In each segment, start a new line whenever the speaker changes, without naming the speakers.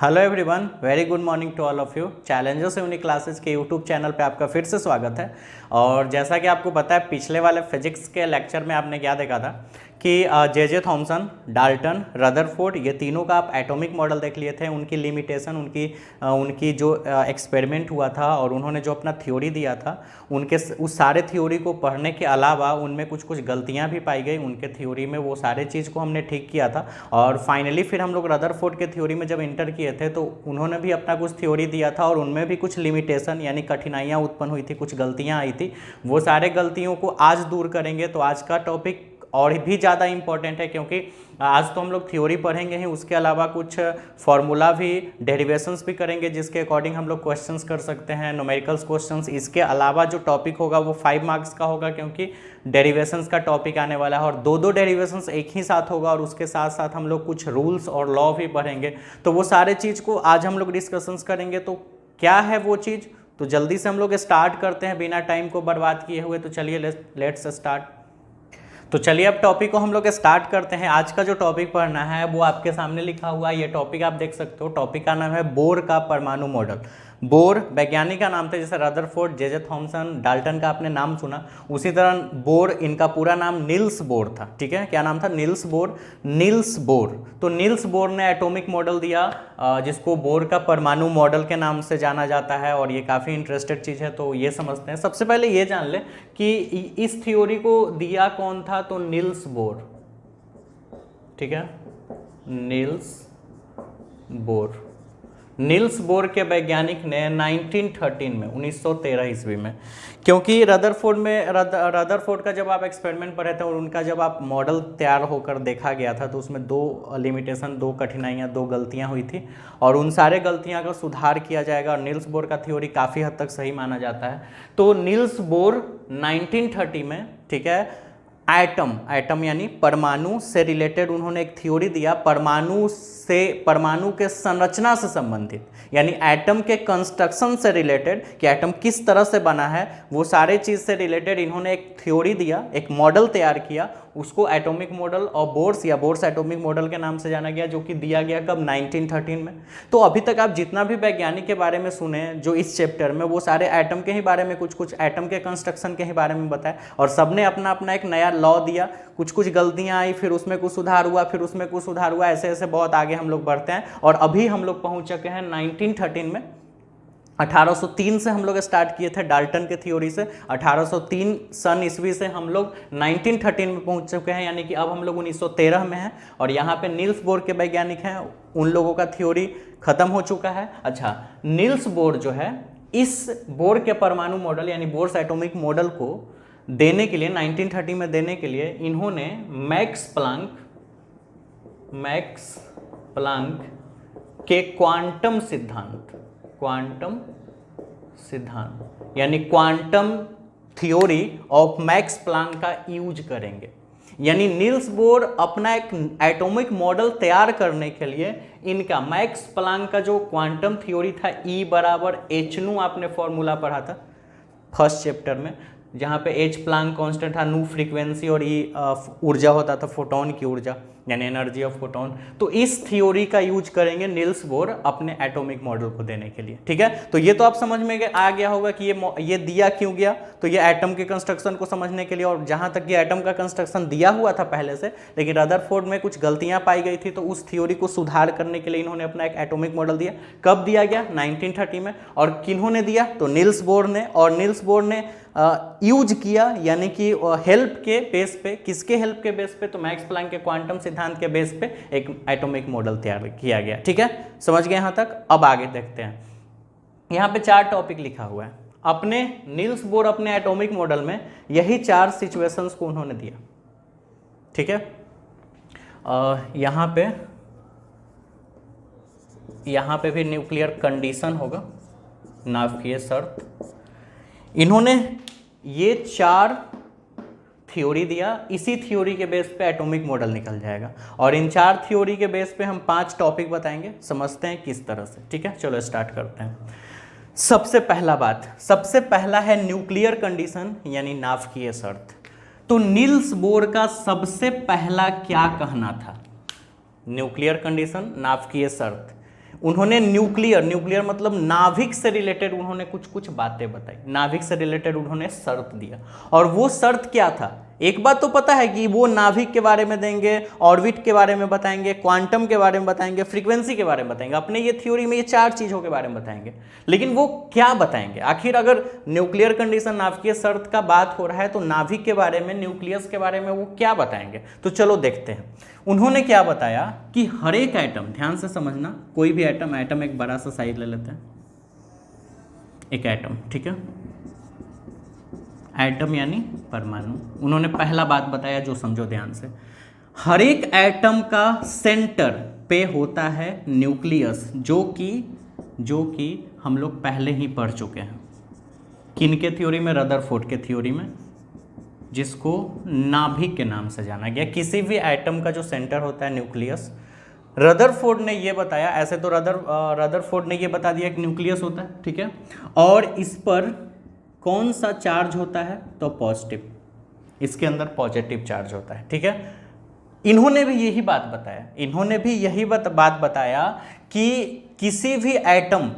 Hello everyone, very good morning to all of you. Challengers unique classes के YouTube channel पे आपका फिर से स्वागत है। और जैसा कि आपको पता है, पिछले वाले फिजिक्स के लेक्चर में आपने क्या देखा था कि जे थॉमसन, डाल्टन, रदरफोर्ड, ये तीनों का आप एटॉमिक मॉडल देख लिए थे। उनकी लिमिटेशन, उनकी जो एक्सपेरिमेंट हुआ था और उन्होंने जो अपना थ्योरी दिया था, उनके उस सारे थ्योरी को पढ़ने के अलावा उनमें कुछ कुछ गलतियाँ भी पाई गई उनके थ्योरी में। वो सारे चीज़ को हमने ठीक किया था और फाइनली फिर हम लोग रदरफोर्ड के थ्योरी में जब इंटर किए थे तो उन्होंने भी अपना कुछ थ्योरी दिया था और उनमें भी कुछ लिमिटेशन यानी कठिनाइयाँ उत्पन्न हुई थी, कुछ गलतियाँ आई थी। वो सारे गलतियों को आज दूर करेंगे। तो आज का टॉपिक और भी ज़्यादा इम्पॉर्टेंट है क्योंकि आज तो हम लोग थ्योरी पढ़ेंगे ही, उसके अलावा कुछ फार्मूला भी, डेरिवेशंस भी करेंगे जिसके अकॉर्डिंग हम लोग क्वेश्चंस कर सकते हैं, न्यूमेरिकल्स क्वेश्चंस। इसके अलावा जो टॉपिक होगा वो 5 मार्क्स का होगा क्योंकि डेरिवेशंस का टॉपिक आने वाला है और दो डेरिवेशंस एक ही साथ होगा और उसके साथ साथ हम लोग कुछ रूल्स और लॉ भी पढ़ेंगे। तो वो सारे चीज़ को आज हम लोग डिस्कशंस करेंगे। तो क्या है वो चीज़, तो जल्दी से हम लोग स्टार्ट करते हैं बिना टाइम को बर्बाद किए हुए। तो चलिए लेट्स स्टार्ट। तो चलिए अब टॉपिक को हम लोग स्टार्ट करते हैं। आज का जो टॉपिक पढ़ना है वो आपके सामने लिखा हुआ है, ये टॉपिक आप देख सकते हो। टॉपिक का नाम है बोर का परमाणु मॉडल। बोर वैज्ञानिक का नाम था, जैसे रदरफोर्ड, जे थॉमसन, डाल्टन का आपने नाम सुना, उसी तरह बोर, इनका पूरा नाम नील्स बोर था। ठीक है, क्या नाम था? Niels Bohr. नील्स बोर, तो नील्स बोर ने एटॉमिक मॉडल दिया जिसको बोर का परमाणु मॉडल के नाम से जाना जाता है और ये काफ़ी इंटरेस्टेड चीज़ है। तो ये समझते हैं। सबसे पहले ये जान ले कि इस थ्योरी को दिया कौन था, तो नील्स बोर। ठीक है, नील्स बोर। नील्स बोर के वैज्ञानिक ने 1913 में 1913 ईस्वी में, क्योंकि रदरफोर्ड का जब आप एक्सपेरिमेंट पढ़े थे और उनका जब आप मॉडल तैयार होकर देखा गया था तो उसमें 2 लिमिटेशन, 2 कठिनाइयाँ, 2 गलतियाँ हुई थी और उन सारे गलतियाँ का सुधार किया जाएगा और नील्स बोर का थ्योरी काफ़ी हद तक सही माना जाता है। तो नील्स बोर 1930 में, ठीक है, एटम यानी परमाणु से रिलेटेड उन्होंने एक थ्योरी दिया। परमाणु के संरचना से संबंधित यानी एटम के कंस्ट्रक्शन से रिलेटेड कि एटम किस तरह से बना है, वो सारे चीज़ से रिलेटेड इन्होंने एक थ्योरी दिया, एक मॉडल तैयार किया। उसको एटॉमिक मॉडल और बोर्स या बोर्स एटॉमिक मॉडल के नाम से जाना गया, जो कि दिया गया कब? 1913 में। तो अभी तक आप जितना भी वैज्ञानिक के बारे में सुने जो इस चैप्टर में, वो सारे एटम के ही बारे में, कुछ कुछ एटम के कंस्ट्रक्शन के ही बारे में बताए और सबने अपना अपना एक नया लॉ दिया। कुछ कुछ गलतियां आई, फिर उसमें कुछ सुधार हुआ, फिर उसमें कुछ सुधार हुआ, ऐसे ऐसे बहुत आगे हम लोग बढ़ते हैं और अभी हम लोग पहुंच चुके हैं 1913 में। 1803 से हम लोग स्टार्ट किए थे डाल्टन के थ्योरी से, 1803 सन ईस्वी से हम लोग 1913 में पहुंच चुके हैं, यानी कि अब हम लोग 1913 में हैं और यहाँ पे नील्स बोर के वैज्ञानिक हैं, उन लोगों का थ्योरी खत्म हो चुका है। अच्छा, नील्स बोर जो है, इस बोर के परमाणु मॉडल यानी बोर्स एटॉमिक मॉडल को देने के लिए 1930 में देने के लिए इन्होंने मैक्स प्लांक के क्वांटम सिद्धांत यानी quantum theory of max Planck का यूज करेंगे। यानी नील्स बोर अपना एक एटॉमिक मॉडल तैयार करने के लिए इनका मैक्स प्लांक का जो क्वांटम थ्योरी था, E बराबर hν, आपने फॉर्मूला पढ़ा था फर्स्ट चैप्टर में, जहाँ पे H प्लांक कांस्टेंट था, न्यू फ्रीक्वेंसी और E ऊर्जा होता था, फोटोन की ऊर्जा यानी एनर्जी ऑफ फोटोन। तो इस थ्योरी का यूज करेंगे नील्स बोर अपने एटॉमिक मॉडल को देने के लिए। ठीक है, तो ये तो आप समझ में आ गया होगा कि ये दिया क्यों गया। तो ये एटम के कंस्ट्रक्शन को समझने के लिए, और जहाँ तक ये एटम का कंस्ट्रक्शन दिया हुआ था पहले से, लेकिन रदरफोर्ड में कुछ गलतियाँ पाई गई थी, तो उस थ्योरी को सुधार करने के लिए इन्होंने अपना एक एटॉमिक मॉडल दिया। कब दिया गया? 1930 में। और किन्होंने दिया? तो नील्स बोर ने। और नील्स बोर ने यूज किया यानी कि हेल्प के बेस पे, किसके हेल्प के बेस पे? तो मैक्स प्लांक के क्वांटम सिद्धांत के बेस पे एक एटॉमिक मॉडल तैयार किया गया। ठीक है, समझ गए यहाँ तक? अब आगे देखते हैं। यहाँ पे 4 टॉपिक लिखा हुआ है। अपने नील्स बोर अपने एटॉमिक मॉडल में यही 4 सिचुएशंस को उन्होंने दिया। ठीक है, यहाँ पे भी न्यूक्लियर कंडीशन होगा, नाभिकीय शर्त। इन्होंने ये 4 थ्योरी दिया, इसी थ्योरी के बेस पे एटॉमिक मॉडल निकल जाएगा और इन 4 थ्योरी के बेस पे हम 5 टॉपिक बताएंगे, समझते हैं किस तरह से। ठीक है, चलो स्टार्ट करते हैं। सबसे पहला है न्यूक्लियर कंडीशन यानी नाभिकीय शर्त। तो नील्स बोर का सबसे पहला क्या कहना था? न्यूक्लियर कंडीशन, नाभिकीय शर्त। उन्होंने न्यूक्लियर मतलब नाभिक से रिलेटेड उन्होंने कुछ कुछ बातें बताई, नाभिक से रिलेटेड उन्होंने शर्त दिया। और वो शर्त क्या था? एक बात तो पता है कि वो नाभिक के बारे में देंगे, ऑर्बिट के बारे में बताएंगे, क्वांटम के बारे में बताएंगे, फ्रीक्वेंसी के बारे में बताएंगे, अपने ये थ्योरी में ये 4 चीजों के बारे में बताएंगे। लेकिन वो क्या बताएंगे आखिर? अगर न्यूक्लियर कंडीशन, नाभिकीय शर्त का बात हो रहा है, तो नाभिक के बारे में, न्यूक्लियस के बारे में वो क्या बताएंगे? तो चलो देखते हैं। उन्होंने क्या बताया कि हर एक एटम, ध्यान से समझना, कोई भी एटम, एक बड़ा सा साइज ले लेते हैं, एक एटम, ठीक है, एटम यानी परमाणु। उन्होंने पहला बात बताया जो समझो ध्यान से, हर एक एटम का सेंटर पे होता है न्यूक्लियस, जो कि हम लोग पहले ही पढ़ चुके हैं। किनके थ्योरी में? रदरफोर्ड के थ्योरी में, जिसको नाभिक के नाम से जाना गया। किसी भी एटम का जो सेंटर होता है न्यूक्लियस, रदरफोर्ड ने ये बताया, ऐसे तो रदरफोर्ड ने ये बता दिया कि न्यूक्लियस होता है, ठीक है, और इस पर कौन सा चार्ज होता है? तो पॉजिटिव, इसके अंदर पॉजिटिव चार्ज होता है, ठीक है। इन्होंने भी यही बात बताया, इन्होंने भी यही बात बताया कि किसी भी एटम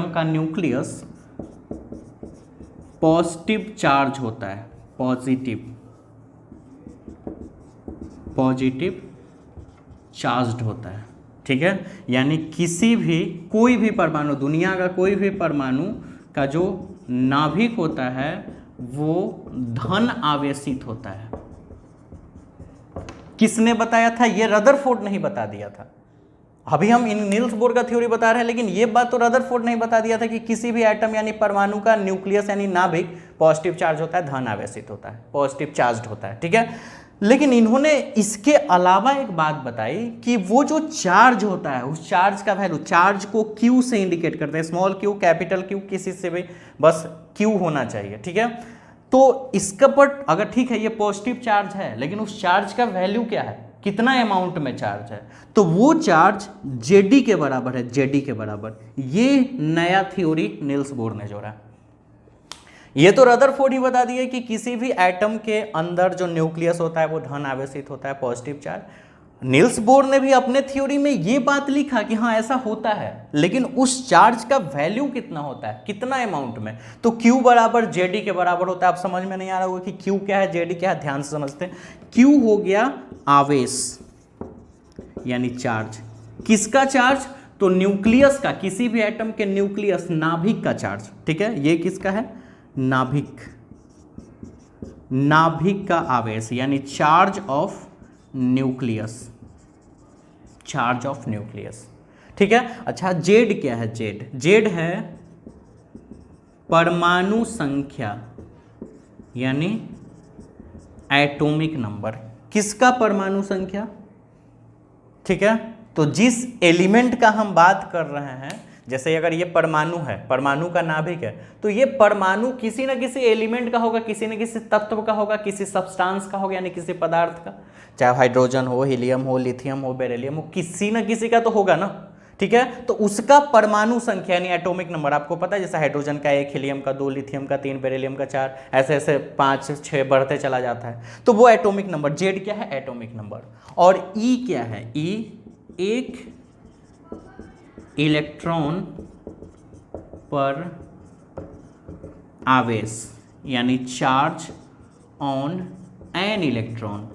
का न्यूक्लियस पॉजिटिव चार्ज होता है, पॉजिटिव चार्ज्ड होता है, ठीक है। यानी कोई भी परमाणु, दुनिया का कोई भी परमाणु का जो नाभिक होता है वो धन आवेशित होता है। किसने बताया था? ये रदरफोर्ड ने ही बता दिया था। अभी हम इन नील्स बोर का थ्योरी बता रहे हैं, लेकिन ये बात तो रदरफोर्ड ने ही बता दिया था कि किसी भी एटम यानी परमाणु का न्यूक्लियस यानी नाभिक पॉजिटिव चार्ज होता है, धन आवेशित होता है, पॉजिटिव चार्ज्ड होता है, ठीक है। लेकिन इन्होंने इसके अलावा एक बात बताई कि वो जो चार्ज होता है, उस चार्ज का वैल्यू, चार्ज को क्यू से इंडिकेट करते हैं, स्मॉल क्यू, कैपिटल क्यू, किसी से भी बस क्यू होना चाहिए, ठीक है। तो इसका पर अगर ठीक है ये पॉजिटिव चार्ज है, लेकिन उस चार्ज का वैल्यू क्या है, कितना अमाउंट में चार्ज है, तो वो चार्ज जेडी के बराबर है, जेडी के बराबर। ये नया थ्योरी नील्स बोर ने जोड़ा। ये तो रदरफोर्ड ही बता दिए कि किसी भी एटम के अंदर जो न्यूक्लियस होता है वो धन आवेशित होता है, पॉजिटिव चार्ज। नील्स बोर ने भी अपने थ्योरी में ये बात लिखा कि हाँ ऐसा होता है, लेकिन उस चार्ज का वैल्यू कितना होता है, कितना अमाउंट में, तो Q बराबर जेडी के बराबर होता है। आप समझ में नहीं आ रहा होगा कि Q क्या है, जेडी क्या है, ध्यान से समझते हैं। Q हो गया आवेश यानी चार्ज। किसका चार्ज? तो न्यूक्लियस का, किसी भी एटम के न्यूक्लियस, नाभिक का चार्ज, ठीक है। ये किसका है? नाभिक का आवेश यानी चार्ज ऑफ न्यूक्लियस, ठीक है। अच्छा जेड क्या है? जेड है परमाणु संख्या यानी एटॉमिक नंबर। किसका परमाणु संख्या? ठीक है। तो जिस एलिमेंट का हम बात कर रहे हैं, जैसे अगर ये परमाणु है, परमाणु का नाभिक है, तो ये परमाणु किसी न किसी एलिमेंट का होगा, किसी न किसी तत्व का होगा, किसी सब्सटेंस का होगा, यानी किसी पदार्थ का, चाहे हाइड्रोजन हो, हीलियम हो, लिथियम हो, बेरिलियम हो, किसी न किसी का तो होगा ना, ठीक है। तो उसका परमाणु संख्या यानी एटॉमिक नंबर आपको पता है, जैसे हाइड्रोजन का 1, हीलियम का 2, लिथियम का 3, बेरिलियम का 4, ऐसे ऐसे 5, 6 बढ़ते चला जाता है। तो वो एटॉमिक नंबर, जेड क्या है? Atomic number. और ई क्या है? ई एक इलेक्ट्रॉन पर आवेश यानी चार्ज ऑन एन इलेक्ट्रॉन।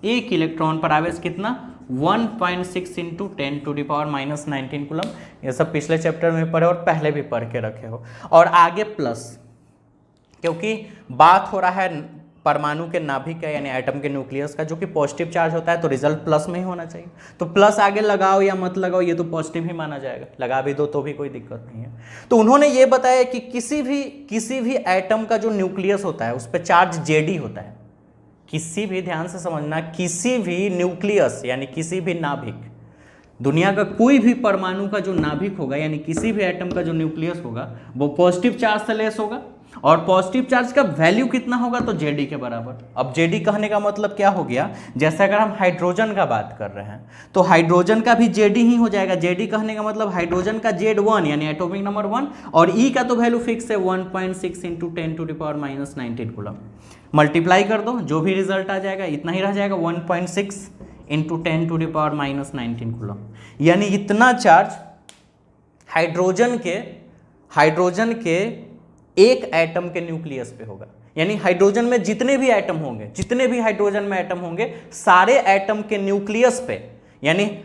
एक इलेक्ट्रॉन पर आवेश कितना? 1.6 इंटू 10⁻⁻19 कूलम। ये सब पिछले चैप्टर में पढ़े और पहले भी पढ़ के रखे हो। और आगे प्लस, क्योंकि बात हो रहा है परमाणु के नाभिक का यानी एटम के न्यूक्लियस का, जो कि पॉजिटिव चार्ज होता है, तो रिजल्ट प्लस में ही होना चाहिए। तो प्लस आगे लगाओ या मत लगाओ, ये तो पॉजिटिव ही माना जाएगा, लगा भी दो तो भी कोई दिक्कत नहीं है। तो उन्होंने ये बताया कि किसी भी एटम का जो न्यूक्लियस होता है उस पर चार्ज जेडी होता है। किसी भी, ध्यान से समझना, किसी भी न्यूक्लियस यानी किसी भी नाभिक, दुनिया का कोई भी परमाणु का जो नाभिक होगा यानी किसी भी एटम का जो न्यूक्लियस होगा वो पॉजिटिव चार्ज से लेस होगा। और पॉजिटिव चार्ज का वैल्यू कितना होगा, तो जेडी के बराबर। अब जेडी कहने का मतलब क्या हो गया, जैसे अगर हम हाइड्रोजन का बात कर रहे हैं तो हाइड्रोजन का भी जेडी ही हो जाएगा। जेडी कहने का मतलब हाइड्रोजन का Z1 यानी एटॉमिक नंबर 1, और ई का तो वैल्यू फिक्स है 1.6 इंटू 10⁻⁻19 कूलम। मल्टीप्लाई कर दो, जो भी रिजल्ट आ जाएगा इतना ही रह जाएगा, 1.6 इंटू 10⁻⁻19 कूलम। यानी इतना चार्ज हाइड्रोजन के एक एटम के न्यूक्लियस पे होगा। यानी हाइड्रोजन में जितने भी एटम होंगे, जितने भी हाइड्रोजन में एटम होंगे, सारे एटम के न्यूक्लियस पे, यानी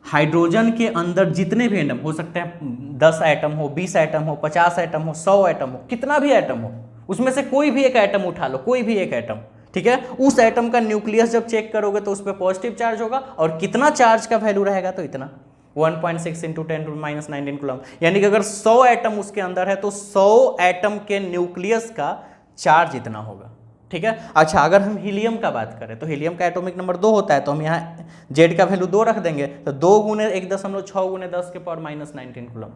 हाइड्रोजन के अंदर जितने भी एटम हो सकते हैं, 10 एटम हो, 20 एटम हो, 50 एटम हो, 100 एटम हो, कितना भी एटम हो, उसमें से कोई भी एक एटम उठा लो, कोई भी एक एटम, ठीक है, उस एटम का न्यूक्लियस जब चेक करोगे तो उस पर पॉजिटिव चार्ज होगा, और कितना चार्ज का वैल्यू रहेगा, तो इतना 1.6 इंटू 10⁻⁻19 कूलम। यानी कि अगर 100 एटम उसके अंदर है तो 100 एटम के न्यूक्लियस का चार्ज इतना होगा, ठीक है। अच्छा, अगर हम हीलियम का बात करें तो हीलियम का एटॉमिक नंबर 2 होता है, तो हम यहाँ जेड का वैल्यू 2 रख देंगे, तो 2 गुने 1.6 गुने 10⁻⁻19 कूलम।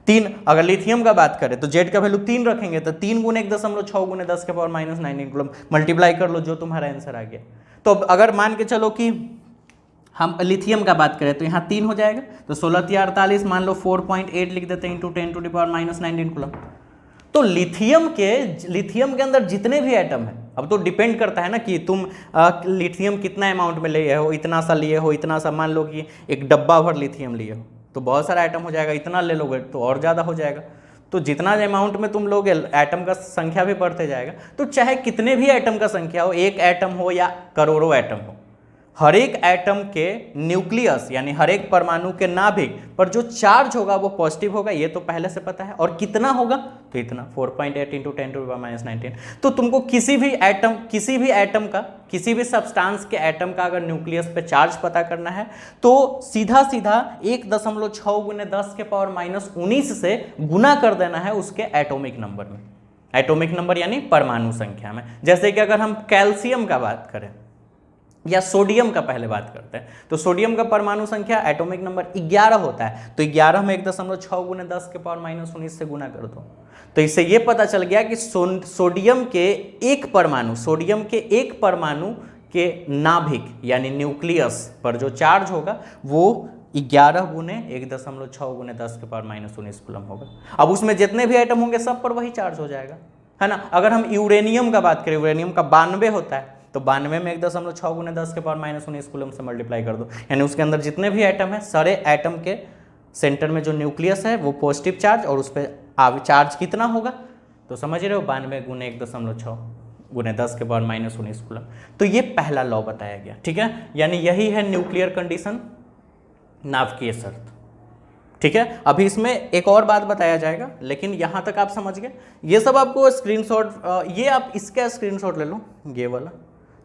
3, अगर लिथियम का बात करें तो जेड का वैल्यू 3 रखेंगे, तो 3 गुने 1.6 गुने 10⁻⁻19 कूलम। मल्टीप्लाई कर लो, जो तुम्हारा आंसर आ गया। तो अगर मान के चलो कि हम लिथियम का बात करें तो यहाँ 3 हो जाएगा, तो 16×3 = मान लो 4.8 लिख देते हैं इंटू 10⁻⁻19 कूलम। तो लिथियम के अंदर जितने भी एटम हैं, अब तो डिपेंड करता है ना कि तुम लिथियम कितना अमाउंट में लिए हो, इतना सा लिए हो, इतना सा, मान लो कि एक डब्बा भर लिथियम लिए हो तो बहुत सारा एटम हो जाएगा, इतना ले लोगे तो और ज़्यादा हो जाएगा। तो जितना अमाउंट में तुम लोगे एटम का संख्या भी बढ़ते जाएगा। तो चाहे कितने भी एटम का संख्या हो, एक एटम हो या करोड़ों एटम हो, हर एक एटम के न्यूक्लियस यानी हर एक परमाणु के नाभिक पर जो चार्ज होगा वो पॉजिटिव होगा, ये तो पहले से पता है। और कितना होगा, तो इतना 4.8 इंटू 10⁻⁻19। तो तुमको किसी भी एटम का, किसी भी सब्सटेंस के एटम का अगर न्यूक्लियस पे चार्ज पता करना है तो सीधा 1.6 गुने 10⁻⁻19 से गुना कर देना है उसके एटॉमिक नंबर में। एटॉमिक नंबर यानी परमाणु संख्या में। जैसे कि अगर हम कैल्शियम का बात करें या सोडियम का पहले बात करते हैं, तो सोडियम का परमाणु संख्या एटॉमिक नंबर 11 होता है, तो 11 में 1.6 गुने 10⁻⁻19 से गुना कर दो। तो इससे ये पता चल गया कि सोडियम के एक परमाणु के नाभिक यानी न्यूक्लियस पर जो चार्ज होगा वो 11 गुने 1.6 गुने 10⁻⁻19 कूलम होगा। अब उसमें जितने भी एटम होंगे सब पर वही चार्ज हो जाएगा, है ना। अगर हम यूरेनियम का बात करें, यूरेनियम का 92 होता है, तो 92 में 1.6 गुने 10⁻⁻19 कूलम से मल्टीप्लाई कर दो। यानी उसके अंदर जितने भी एटम है, सारे एटम के सेंटर में जो न्यूक्लियस है वो पॉजिटिव चार्ज, और उस पर चार्ज कितना होगा, तो समझ रहे हो, 92 गुने 1.6 गुने 10⁻⁻19 कूलम। तो ये पहला लॉ बताया गया, ठीक है। यानी यही है न्यूक्लियर कंडीशन, नाभिकीय शर्त, ठीक है। अभी इसमें एक और बात बताया जाएगा, लेकिन यहाँ तक आप समझ गए। ये सब आपको स्क्रीनशॉट, ये आप इसका स्क्रीनशॉट ले लो, ये वाला,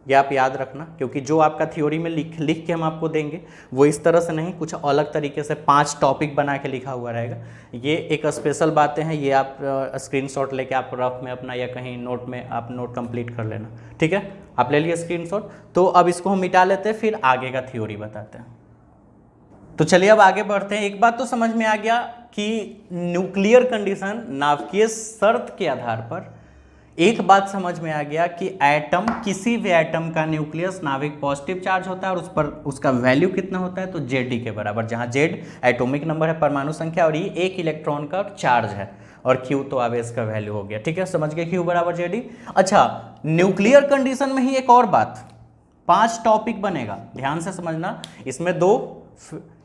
ये आप याद रखना, क्योंकि जो आपका थ्योरी में लिख के हम आपको देंगे वो इस तरह से नहीं, कुछ अलग तरीके से 5 टॉपिक बना के लिखा हुआ रहेगा। ये एक स्पेशल बातें हैं, ये आप स्क्रीनशॉट लेके आप रफ में अपना या कहीं नोट में आप नोट कंप्लीट कर लेना, ठीक है। आप ले लिए स्क्रीनशॉट। तो अब इसको हम मिटा लेते हैं, फिर आगे का थ्योरी बताते हैं। तो चलिए अब आगे बढ़ते हैं। एक बात तो समझ में आ गया कि न्यूक्लियर कंडीशन, नाभिकीय शर्त के आधार पर एक बात समझ में आ गया कि एटम, किसी भी एटम का न्यूक्लियस नाभिक पॉजिटिव चार्ज होता है और उस पर उसका वैल्यू कितना होता है, तो जेडी के बराबर, जहां जेड एटॉमिक नंबर है, परमाणु संख्या, और ये एक इलेक्ट्रॉन का चार्ज है, और क्यू तो आवेश का वैल्यू हो गया, ठीक है। समझ गए, क्यू बराबर जेडी। अच्छा, न्यूक्लियर कंडीशन में ही एक और बात, 5 टॉपिक बनेगा, ध्यान से समझना।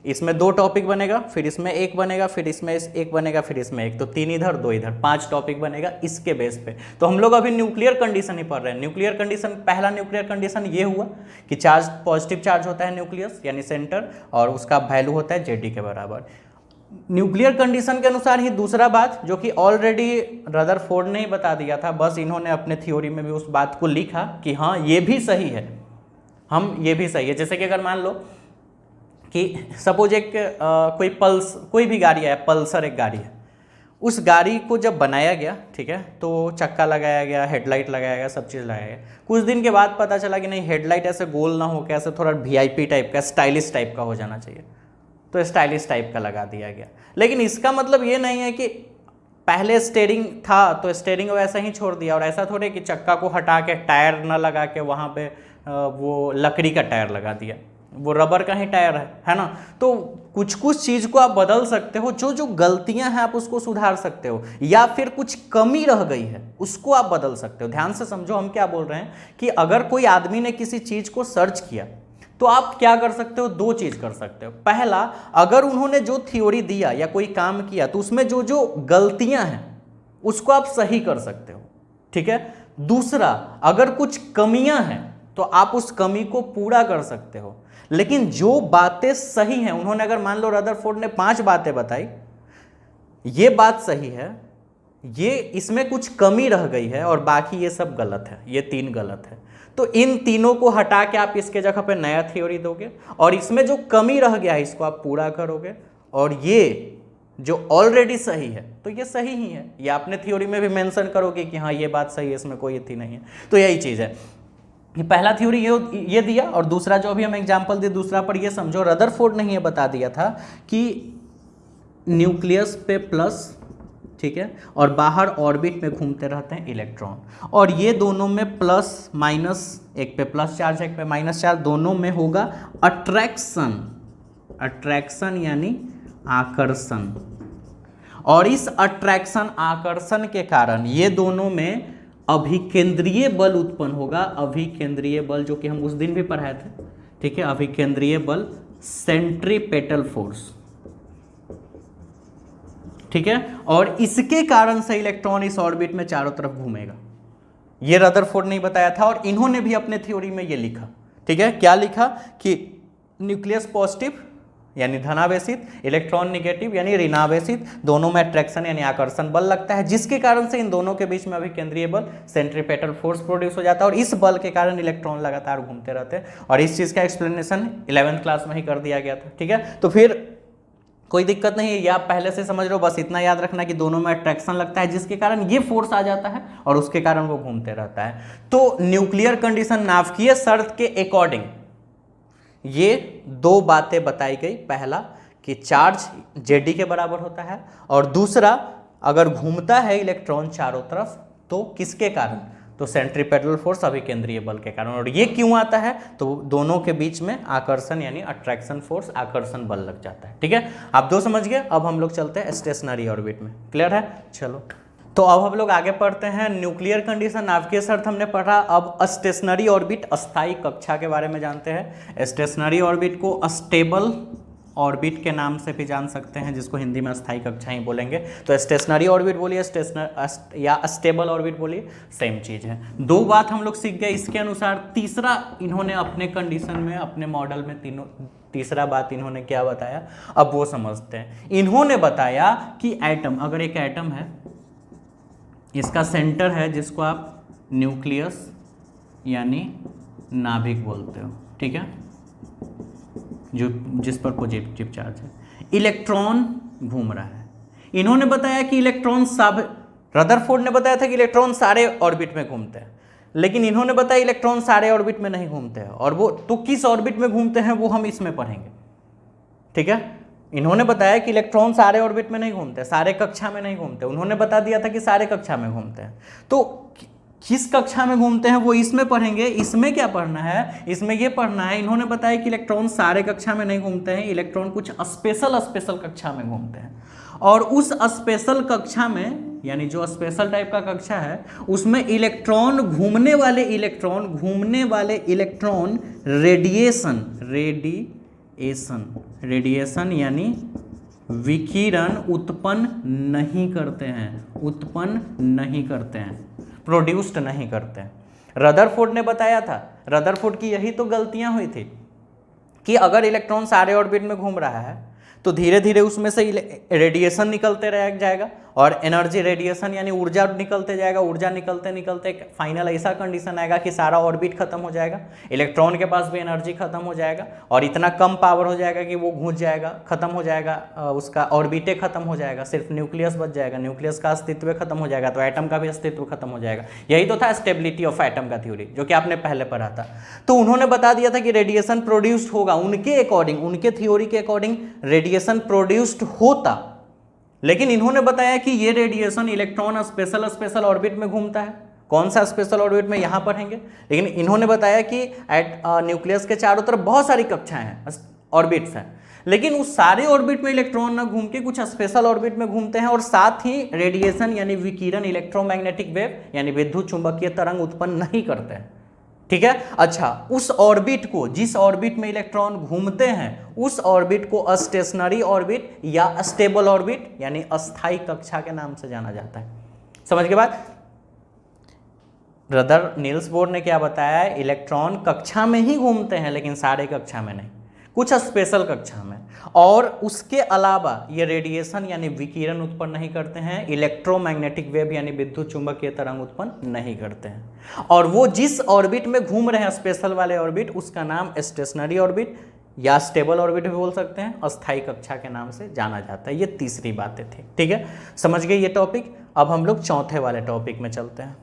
इसमें दो टॉपिक बनेगा, फिर इसमें एक बनेगा, फिर इसमें एक बनेगा, फिर इसमें एक, तो 3 इधर 2 इधर, 5 टॉपिक बनेगा इसके बेस पे। तो हम लोग अभी न्यूक्लियर कंडीशन ही पढ़ रहे हैं। न्यूक्लियर कंडीशन, पहला न्यूक्लियर कंडीशन ये हुआ कि चार्ज, पॉजिटिव चार्ज होता है न्यूक्लियस यानी सेंटर, और उसका वैल्यू होता है जेडी के बराबर। न्यूक्लियर कंडीशन के अनुसार ही दूसरा बात, जो कि ऑलरेडी रदरफोर्ड ने ही बता दिया था, बस इन्होंने अपने थ्योरी में भी उस बात को लिखा कि हाँ ये भी सही है, ये भी सही है। जैसे कि अगर मान लो कि सपोज एक कोई भी गाड़ी है, पल्सर एक गाड़ी है, उस गाड़ी को जब बनाया गया, ठीक है, तो चक्का लगाया गया, हेडलाइट लगाया गया, सब चीज़ लगाया गया। कुछ दिन के बाद पता चला कि नहीं, हेडलाइट ऐसे गोल ना हो के ऐसे थोड़ा VIP टाइप का, स्टाइलिश टाइप का हो जाना चाहिए, तो स्टाइलिश टाइप का लगा दिया गया। लेकिन इसका मतलब ये नहीं है कि पहले स्टेयरिंग था तो स्टेयरिंग वैसा ही छोड़ दिया, और ऐसा थोड़े कि चक्का को हटा के टायर न लगा के वहाँ पे वो लकड़ी का टायर लगा दिया, वो रबर का ही टायर है ना। तो कुछ कुछ चीज़ को आप बदल सकते हो, जो जो गलतियां हैं आप उसको सुधार सकते हो, या फिर कुछ कमी रह गई है उसको आप बदल सकते हो। ध्यान से समझो हम क्या बोल रहे हैं कि अगर कोई आदमी ने किसी चीज़ को सर्च किया तो आप क्या कर सकते हो, दो चीज़ कर सकते हो। पहला, अगर उन्होंने जो थ्योरी दिया या कोई काम किया तो उसमें जो जो गलतियां हैं उसको आप सही कर सकते हो, ठीक है। दूसरा, अगर कुछ कमियां हैं तो आप उस कमी को पूरा कर सकते हो। लेकिन जो बातें सही हैं, उन्होंने अगर मान लो रदरफोर्ड ने 5 बातें बताई, ये बात सही है, ये इसमें कुछ कमी रह गई है और बाकी ये सब गलत है, ये 3 गलत है, तो इन तीनों को हटा के आप इसके जगह पे नया थ्योरी दोगे और इसमें जो कमी रह गया है इसको आप पूरा करोगे, और ये जो ऑलरेडी सही है तो ये सही ही है, ये आपने थ्योरी में भी मेंशन करोगे कि हाँ ये बात सही है, इसमें कोई अथी नहीं है। तो यही चीज़ है, ये पहला थ्योरी ये दिया, और दूसरा जो अभी हम एग्जांपल दिए दूसरा पर ये समझो, रदरफोर्ड ने ये बता दिया था कि न्यूक्लियस पे प्लस, ठीक है, और बाहर ऑर्बिट में घूमते रहते हैं इलेक्ट्रॉन, और ये दोनों में प्लस माइनस, एक पे प्लस चार्ज एक पे माइनस चार्ज, दोनों में होगा अट्रैक्शन, अट्रैक्शन यानी आकर्षण, और इस अट्रैक्शन आकर्षण के कारण ये दोनों में अभिकेंद्रीय बल उत्पन्न होगा। अभिकेंद्रीय बल जो कि हम उस दिन भी पढ़ाए थे, ठीक है, अभिकेंद्रीय बल, सेंट्रीपेटल फोर्स, ठीक है, और इसके कारण से इलेक्ट्रॉन इस ऑर्बिट में चारों तरफ घूमेगा। ये रदरफोर्ड ने बताया था और इन्होंने भी अपने थ्योरी में ये लिखा, ठीक है। क्या लिखा कि न्यूक्लियस पॉजिटिव यानी धनावेशित, इलेक्ट्रॉन निगेटिव यानी ऋणावेशित, दोनों में अट्रैक्शन यानी आकर्षण बल लगता है, जिसके कारण से इन दोनों के बीच में अभिकेंद्रीय बल, सेंट्रीपेटल फोर्स प्रोड्यूस हो जाता है, और इस बल के कारण इलेक्ट्रॉन लगातार घूमते रहते हैं। और इस चीज़ का एक्सप्लेनेशन 11th क्लास में ही कर दिया गया था, ठीक है। तो फिर कोई दिक्कत नहीं है, ये आप पहले से समझ रहे हो, बस इतना याद रखना कि दोनों में अट्रैक्शन लगता है, जिसके कारण ये फोर्स आ जाता है और उसके कारण वो घूमते रहता है। तो न्यूक्लियर कंडीशन नाभिकीय शर्त के अकॉर्डिंग ये 2 बातें बताई गई, पहला कि चार्ज जेडी के बराबर होता है, और दूसरा अगर घूमता है इलेक्ट्रॉन चारों तरफ तो किसके कारण, तो सेंट्रीपेटल फोर्स, अभिकेंद्रीय बल के कारण। और ये क्यों आता है, तो दोनों के बीच में आकर्षण यानी अट्रैक्शन फोर्स, आकर्षण बल लग जाता है, ठीक है। आप 2 समझ गए। अब हम लोग चलते हैं स्टेशनरी ऑर्बिट में, क्लियर है। चलो, तो अब हम लोग आगे पढ़ते हैं। न्यूक्लियर कंडीशन नाभिकीय शर्त हमने पढ़ा, अब स्टेशनरी ऑर्बिट, अस्थायी कक्षा के बारे में जानते हैं। स्टेशनरी ऑर्बिट को अस्टेबल ऑर्बिट के नाम से भी जान सकते हैं, जिसको हिंदी में अस्थायी कक्षा ही बोलेंगे। तो स्टेशनरी ऑर्बिट बोलिए, या अस्टेबल ऑर्बिट बोलिए, सेम चीज़ है। 2 बात हम लोग सीख गए इसके अनुसार। तीसरा इन्होंने अपने कंडीशन में, अपने मॉडल में तीसरा बात इन्होंने क्या बताया, अब वो समझते हैं। इन्होंने बताया कि एटम, अगर एक एटम है, इसका सेंटर है जिसको आप न्यूक्लियस यानी नाभिक बोलते हो, ठीक है, जो जिस पर पॉजिटिव चार्ज है, इलेक्ट्रॉन घूम रहा है। इन्होंने बताया कि इलेक्ट्रॉन सब, रदरफोर्ड ने बताया था कि इलेक्ट्रॉन सारे ऑर्बिट में घूमते हैं, लेकिन इन्होंने बताया इलेक्ट्रॉन सारे ऑर्बिट में नहीं घूमते हैं, और वो तो किस ऑर्बिट में घूमते हैं वो हम इसमें पढ़ेंगे, ठीक है। इन्होंने बताया कि इलेक्ट्रॉन सारे ऑर्बिट में नहीं घूमते, सारे कक्षा में नहीं घूमते, उन्होंने बता दिया था कि सारे कक्षा में घूमते हैं। तो किस कक्षा में घूमते हैं वो इसमें पढ़ेंगे। इसमें क्या पढ़ना है, इसमें ये पढ़ना है, इन्होंने बताया कि इलेक्ट्रॉन सारे कक्षा में नहीं घूमते हैं, इलेक्ट्रॉन कुछ स्पेशल कक्षा में घूमते हैं, और उस स्पेशल कक्षा में, यानी जो स्पेशल टाइप का कक्षा है, उसमें इलेक्ट्रॉन घूमने वाले इलेक्ट्रॉन रेडिएशन यानी विकिरण उत्पन्न नहीं करते हैं, प्रोड्यूस्ड नहीं करते हैं। रदरफोर्ड ने बताया था, रदरफोर्ड की यही तो गलतियां हुई थी कि अगर इलेक्ट्रॉन सारे ऑर्बिट में घूम रहा है तो धीरे धीरे उसमें से रेडिएशन निकलते रह जाएगा, और एनर्जी रेडिएशन यानी ऊर्जा निकलते जाएगा, ऊर्जा निकलते निकलते फाइनल ऐसा कंडीशन आएगा कि सारा ऑर्बिट खत्म हो जाएगा, इलेक्ट्रॉन के पास भी एनर्जी खत्म हो जाएगा, और इतना कम पावर हो जाएगा कि वो घुस जाएगा, खत्म हो जाएगा, उसका ऑर्बिटे खत्म हो जाएगा, सिर्फ न्यूक्लियस बच जाएगा, न्यूक्लियस का अस्तित्व खत्म हो जाएगा, तो एटम का भी अस्तित्व खत्म हो जाएगा। यही तो था स्टेबिलिटी ऑफ एटम का थ्योरी, जो कि आपने पहले पढ़ा था। तो उन्होंने बता दिया था कि रेडिएशन प्रोड्यूस्ड होगा, उनके अकॉर्डिंग, उनके थ्योरी के अकॉर्डिंग रेडिएशन प्रोड्यूस्ड होता, लेकिन इन्होंने बताया कि ये radiation electron special special orbit में घूमता है। कौन सा स्पेशल ऑर्बिट में, यहाँ पढ़ेंगे। लेकिन इन्होंने बताया कि एट न्यूक्लियस के चारों तरफ बहुत सारी कक्षाएं हैं, ऑर्बिट्स हैं, लेकिन उस सारे ऑर्बिट में इलेक्ट्रॉन ना घूम के कुछ स्पेशल ऑर्बिट में घूमते हैं और साथ ही रेडिएशन यानी विकिरण, इलेक्ट्रोमैग्नेटिक वेव यानी विद्युत चुंबकीय तरंग उत्पन्न नहीं करते हैं। ठीक है। अच्छा, उस ऑर्बिट को, जिस ऑर्बिट में इलेक्ट्रॉन घूमते हैं, उस ऑर्बिट को स्टेशनरी ऑर्बिट या स्टेबल ऑर्बिट यानी अस्थायी कक्षा के नाम से जाना जाता है। समझ के बाद ब्रदर नील्स बोर ने क्या बताया है, इलेक्ट्रॉन कक्षा में ही घूमते हैं लेकिन सारे कक्षा में नहीं, कुछ स्पेशल कक्षा में, और उसके अलावा ये रेडिएशन यानी विकिरण उत्पन्न नहीं करते हैं, इलेक्ट्रोमैग्नेटिक वेव यानी विद्युत चुंबकीय तरंग उत्पन्न नहीं करते हैं। और वो जिस ऑर्बिट में घूम रहे हैं स्पेशल वाले ऑर्बिट, उसका नाम स्टेशनरी ऑर्बिट या स्टेबल ऑर्बिट भी बोल सकते हैं, अस्थायी कक्षा के नाम से जाना जाता है। ये तीसरी बातें थी। ठीक है, समझ गए ये टॉपिक। अब हम लोग चौथे वाले टॉपिक में चलते हैं।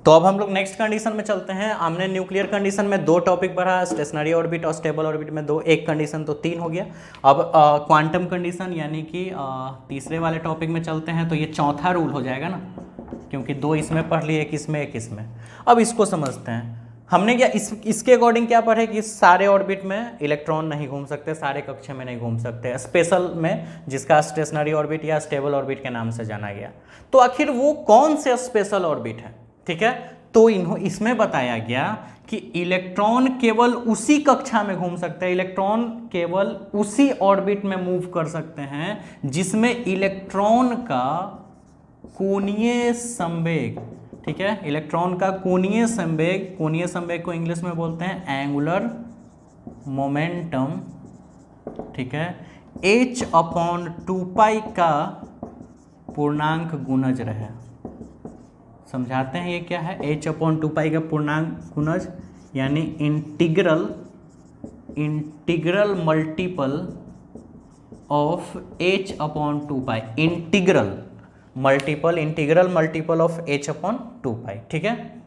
तो अब हम लोग नेक्स्ट कंडीशन में चलते हैं। हमने न्यूक्लियर कंडीशन में 2 टॉपिक पढ़ा, स्टेशनरी ऑर्बिट और स्टेबल ऑर्बिट में 2, एक कंडीशन तो 3 हो गया। अब क्वांटम कंडीशन यानी कि तीसरे वाले टॉपिक में चलते हैं। तो ये चौथा रूल हो जाएगा ना, क्योंकि 2 इसमें पढ़ लिए, एक इसमें एक इसमें। अब इसको समझते हैं। हमने क्या इसके अकॉर्डिंग क्या पढ़े कि सारे ऑर्बिट में इलेक्ट्रॉन नहीं घूम सकते, सारे कक्षा में नहीं घूम सकते, स्पेशल में जिसका स्टेशनरी ऑर्बिट या स्टेबल ऑर्बिट के नाम से जाना गया। तो आखिर वो कौन से स्पेशल ऑर्बिट है? ठीक है, तो इसमें बताया गया कि इलेक्ट्रॉन केवल उसी कक्षा में घूम सकते हैं, इलेक्ट्रॉन केवल उसी ऑर्बिट में मूव कर सकते हैं जिसमें इलेक्ट्रॉन का कोणीय संवेग, ठीक है, इलेक्ट्रॉन का कोणीय संवेग को इंग्लिश में बोलते हैं एंगुलर मोमेंटम, ठीक है, h/2π का पूर्णांक गुणज रहे। समझाते हैं ये क्या है, h/2π का पूर्णांक गुणज यानी integral multiple of h/2π, integral multiple of h/2π। ठीक है,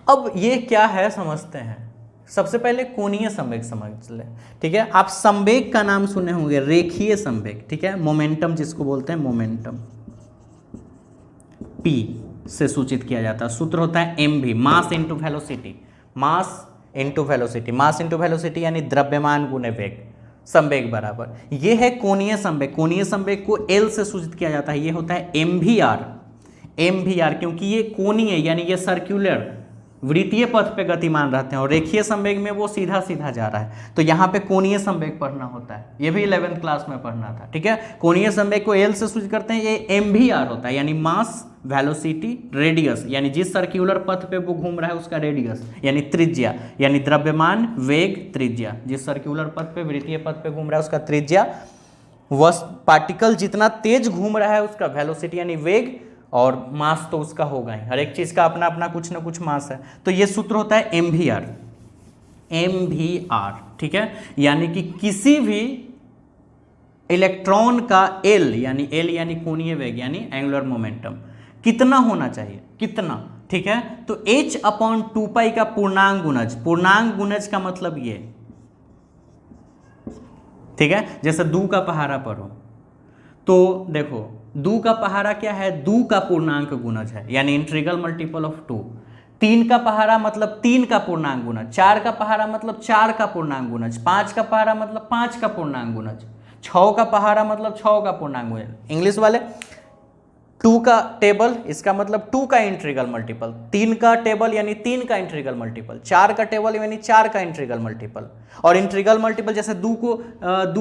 अब ये क्या है समझते हैं। सबसे पहले कोणीय संवेग समझ ले। ठीक है, आप संवेग का नाम सुने होंगे, रेखीय संवेग। ठीक है, मोमेंटम जिसको बोलते हैं, मोमेंटम p से सूचित किया जाता है। सूत्र होता है mv, mass into velocity, mass into velocity यानी द्रव्यमान गुने वेग, संवेग बराबर। ये है कोणीय संवेग। कोणीय संवेग को L से सूचित किया जाता है, ये होता है mvr, क्योंकि ये कोणीय यानी ये सर्कुलर वृत्तीय पथ पे गतिमान रहते हैं और रेखीय संवेग में वो सीधा सीधा जा रहा है। तो यहाँ पे कोणीय संवेग पढ़ना होता है, ये भी 11th क्लास में पढ़ना था। ठीक है, कोणीय संवेग को L से सूचित करते हैं, ये mvr होता है यानी मास वेलोसिटी रेडियस, यानी जिस सर्कुलर पथ पे वो घूम रहा है उसका रेडियस यानी त्रिज्या, यानी द्रव्यमान वेग त्रिज्या, जिस सर्कुलर पथ पे वृत्तीय पथ पे घूम रहा है उसका त्रिज्या, वह पार्टिकल जितना तेज घूम रहा है उसका वेलोसिटी यानी वेग, और मास तो उसका होगा ही, हर एक चीज का अपना अपना कुछ ना कुछ मास है। तो ये सूत्र होता है mvr। ठीक है, यानी कि किसी भी इलेक्ट्रॉन का L यानी कोणीय वेग यानी एंगुलर मोमेंटम कितना होना चाहिए, कितना। ठीक है, तो h/2π का पूर्णांक गुणज का मतलब ये, ठीक है, जैसे 2 का पहाड़ा पढ़ो तो देखो 2 का पहाड़ा क्या है, 2 का पूर्णांक गुणज है यानी इंटीग्रल मल्टीपल ऑफ 2। 3 का पहाड़ा मतलब 3 का पूर्णांक गुणज, 4 का पहाड़ा मतलब 4 का पूर्णांक गुणज, 5 का पहाड़ा मतलब 5 का पूर्णांक गुणज, 6 का पहाड़ा मतलब 6 का पूर्णांक गुणज। इंग्लिश वाले 2 का टेबल इसका मतलब 2 का इंटीग्रल मल्टीपल, 3 का टेबल यानी 3 का इंटीग्रल मल्टीपल, 4 का टेबल यानी 4 का इंटीग्रल मल्टीपल। और इंटीग्रल मल्टीपल जैसे 2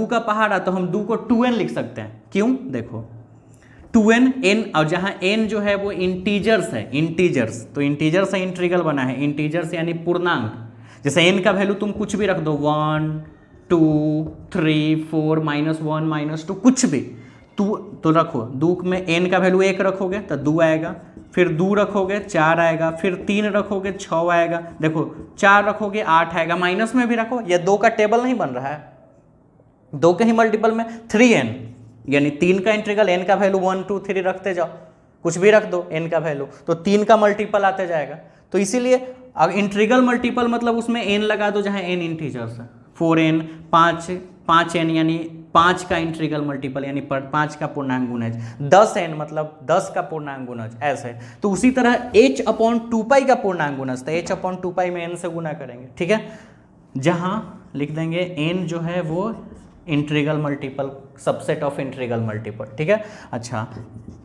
का पहाड़ा तो हम 2 को 2n लिख सकते हैं। क्यों, देखो 2n n, और जहां n जो है वो इंटीजर्स है, इंटीजर्स, तो इंटीजर से इंटीग्रल बना है, इंटीजर्स यानी पूर्णांक। जैसे n का वैल्यू तुम कुछ भी रख दो, 1 2 3 4 -1 -2 कुछ भी तो रखो। 2 में n का वैल्यू 1 रखोगे तो 2 आएगा, फिर 2 रखोगे 4 आएगा, फिर 3 रखोगे 6 आएगा, देखो 4 रखोगे 8 आएगा, माइनस में भी रखो, ये 2 का टेबल नहीं बन रहा है, 2 के ही मल्टीपल में 3n यानी 3 का इंटीग्रल, n का वैल्यू 1 2 3 रखते जाओ, कुछ भी रख दो n का वैल्यू, तो 3 का मल्टीपल आते जाएगा। तो इसीलिए अब इंटीग्रल मल्टीपल मतलब उसमें n लगा दो जहां n इंटीजर्स है, 4n 5n यानी 5 का इंट्रीगल मल्टीपल यानी 5 का पूर्णांक गुणज, 10n मतलब 10 का पूर्णांक गुणज, ऐसे। तो उसी तरह h/2π का पूर्णांक गुणज, तो h/2π में n से गुना करेंगे, ठीक है, जहां लिख देंगे n जो है वो integral multiple, subset of integral multiple, ठीक है। अच्छा,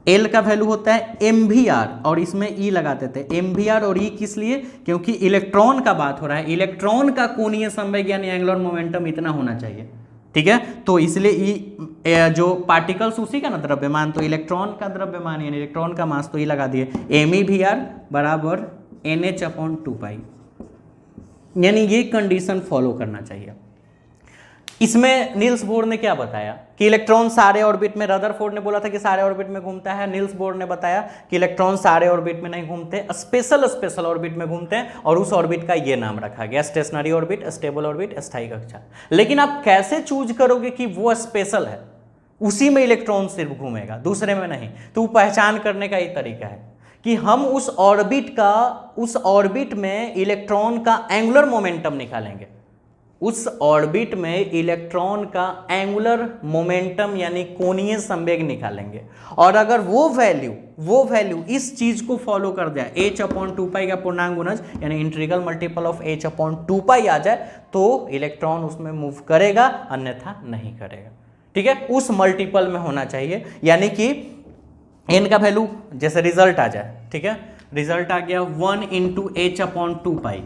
L का वैल्यू होता है MVR और इसमें E लगाते थे, MVR और E किस लिए, क्योंकि इलेक्ट्रॉन का बात हो रहा है, इलेक्ट्रॉन का कोणीय संवेग यानी एंगुलर मोमेंटम इतना होना चाहिए, ठीक है। तो इसलिए E जो पार्टिकल्स उसी का ना द्रव्यमान, तो इलेक्ट्रॉन का द्रव्यमान यानी इलेक्ट्रॉन का मास, तो E लगा दिए MEVR बराबर NH/2π, यानी ये कंडीशन फॉलो करना चाहिए। इसमें नील्स बोर ने क्या बताया कि इलेक्ट्रॉन सारे ऑर्बिट में, रदरफोर्ड ने बोला था कि सारे ऑर्बिट में घूमता है, नील्स बोर ने बताया कि इलेक्ट्रॉन सारे ऑर्बिट में नहीं घूमते, स्पेशल ऑर्बिट में घूमते हैं, और उस ऑर्बिट का ये नाम रखा गया, स्टेशनरी ऑर्बिट, स्टेबल ऑर्बिट, स्थायी कक्षा। लेकिन आप कैसे चूज करोगे कि वो स्पेशल है, उसी में इलेक्ट्रॉन सिर्फ घूमेगा, दूसरे में नहीं? तो पहचान करने का एक तरीका है कि हम उस ऑर्बिट में इलेक्ट्रॉन का एंगुलर मोमेंटम निकालेंगे, उस ऑर्बिट में इलेक्ट्रॉन का एंगुलर मोमेंटम यानी कोणीय संवेग निकालेंगे, और अगर वो वैल्यू इस चीज को फॉलो कर जाए, h/2π का पूर्णांक गुणज यानी इंट्रीगल मल्टीपल ऑफ h/2π आ जाए, तो इलेक्ट्रॉन उसमें मूव करेगा, अन्यथा नहीं करेगा, ठीक है। उस मल्टीपल में होना चाहिए, यानी कि n का वैल्यू जैसे रिजल्ट आ जाए, ठीक है, रिजल्ट आ गया 1 × h/2π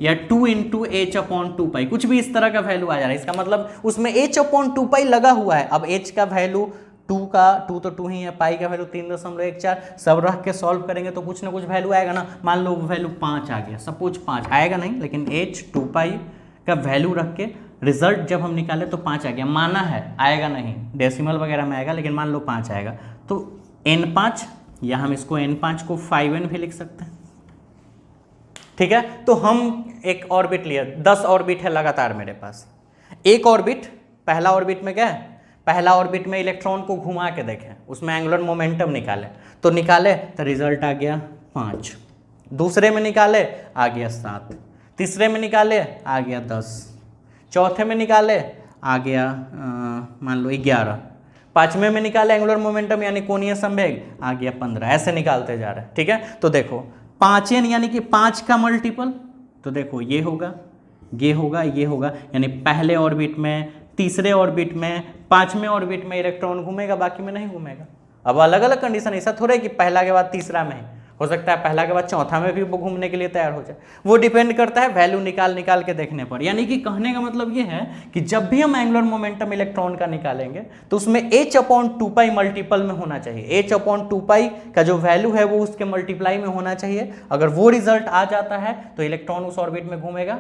या 2 × h/2π, कुछ भी इस तरह का वैल्यू आ जा रहा है, इसका मतलब उसमें h/2π लगा हुआ है। अब h का वैल्यू 2 तो 2 ही है, पाई का वैल्यू 3.14, सब रख के सॉल्व करेंगे तो कुछ ना कुछ वैल्यू आएगा ना। मान लो वैल्यू 5 आ गया, सपोज 5 आएगा नहीं, लेकिन h/2π का वैल्यू रख के रिजल्ट जब हम निकाले तो 5 आ गया, माना है, आएगा नहीं, डेसिमल वगैरह में आएगा, लेकिन मान लो 5 आएगा, तो n5 या हम इसको n5 को 5n भी लिख सकते हैं, ठीक है। तो हम एक ऑर्बिट लिया, 10 ऑर्बिट है लगातार मेरे पास, एक ऑर्बिट, पहला ऑर्बिट में क्या है, पहला ऑर्बिट में इलेक्ट्रॉन को घुमा के देखें, उसमें एंगुलर मोमेंटम निकाले, तो रिजल्ट आ गया 5, दूसरे में निकाले आ गया 7, तीसरे में निकाले आ गया 10, चौथे में निकाले आ गया मान लो 11, पांचवें में निकाले एंगुलर मोमेंटम यानी कोणीय संवेग आ गया 15, ऐसे निकालते जा रहे हैं, ठीक है। तो देखो 5n यानी कि 5 का मल्टीपल, तो देखो ये होगा, ये होगा, ये होगा, यानी पहले ऑर्बिट में, तीसरे ऑर्बिट में, पांचवें ऑर्बिट में इलेक्ट्रॉन घूमेगा, बाकी में नहीं घूमेगा। अब अलग अलग कंडीशन, ऐसा थोड़ा है कि पहला के बाद तीसरा में, हो सकता है पहला के बाद चौथा में भी वो घूमने के लिए तैयार हो जाए, वो डिपेंड करता है वैल्यू निकाल के देखने पर। यानी कि कहने का मतलब ये है कि जब भी हम एंगुलर मोमेंटम इलेक्ट्रॉन का निकालेंगे तो उसमें h/2π मल्टीपल में होना चाहिए, h/2π का जो वैल्यू है वो उसके मल्टीप्लाई में होना चाहिए। अगर वो रिजल्ट आ जाता है तो इलेक्ट्रॉन उस ऑर्बिट में घूमेगा,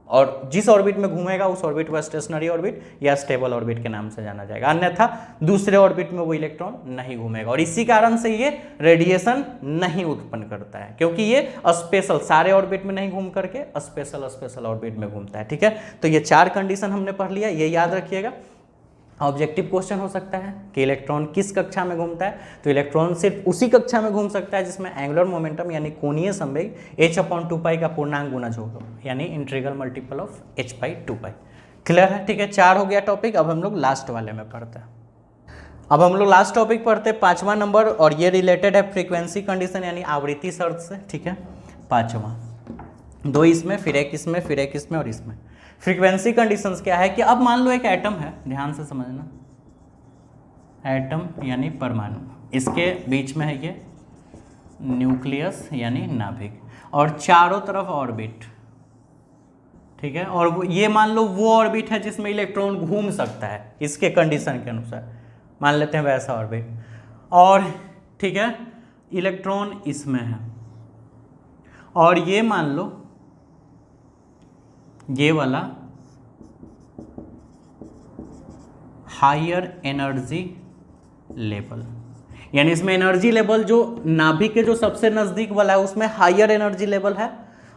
और जिस ऑर्बिट में घूमेगा उस ऑर्बिट को स्टेशनरी ऑर्बिट या स्टेबल ऑर्बिट के नाम से जाना जाएगा, अन्यथा दूसरे ऑर्बिट में वो इलेक्ट्रॉन नहीं घूमेगा। और इसी कारण से ये रेडिएशन नहीं उत्पन्न करता है, क्योंकि ये स्पेशल, सारे ऑर्बिट में नहीं घूम करके स्पेशल ऑर्बिट में घूमता है, ठीक है। तो ये 4 कंडीशन हमने पढ़ लिया, ये याद रखिएगा। ऑब्जेक्टिव क्वेश्चन हो सकता है कि इलेक्ट्रॉन किस कक्षा में घूमता है, तो इलेक्ट्रॉन सिर्फ उसी कक्षा में घूम सकता है जिसमें एंगुलर मोमेंटम यानी कोणीय संवेग h/2π का पूर्णांक गुणज होगा, यानी integral multiple of h/2π। Clear है, ठीक है। 4 हो गया टॉपिक। अब हम लोग लास्ट वाले में पढ़ते हैं। अब हम लोग लास्ट टॉपिक पढ़ते हैं, 5वां नंबर, और ये रिलेटेड है फ्रीक्वेंसी कंडीशन यानी आवृत्ति शर्त से, ठीक है। 5वां, 2 इसमें, फिर एक इसमें, फिर एक इसमें और इसमें। फ्रीक्वेंसी कंडीशंस क्या है कि अब मान लो एक एटम है, ध्यान से समझना, एटम यानी परमाणु, इसके बीच में है ये न्यूक्लियस यानी नाभिक, और चारों तरफ ऑर्बिट, ठीक है। और ये मान लो वो ऑर्बिट है जिसमें इलेक्ट्रॉन घूम सकता है इसके कंडीशन के अनुसार, मान लेते हैं वैसा ऑर्बिट, और ठीक है इलेक्ट्रॉन इसमें है, और ये मान लो ये वाला हायर एनर्जी लेवल, यानी इसमें एनर्जी लेवल जो नाभिक के जो सबसे नज़दीक वाला है उसमें हायर एनर्जी लेवल है,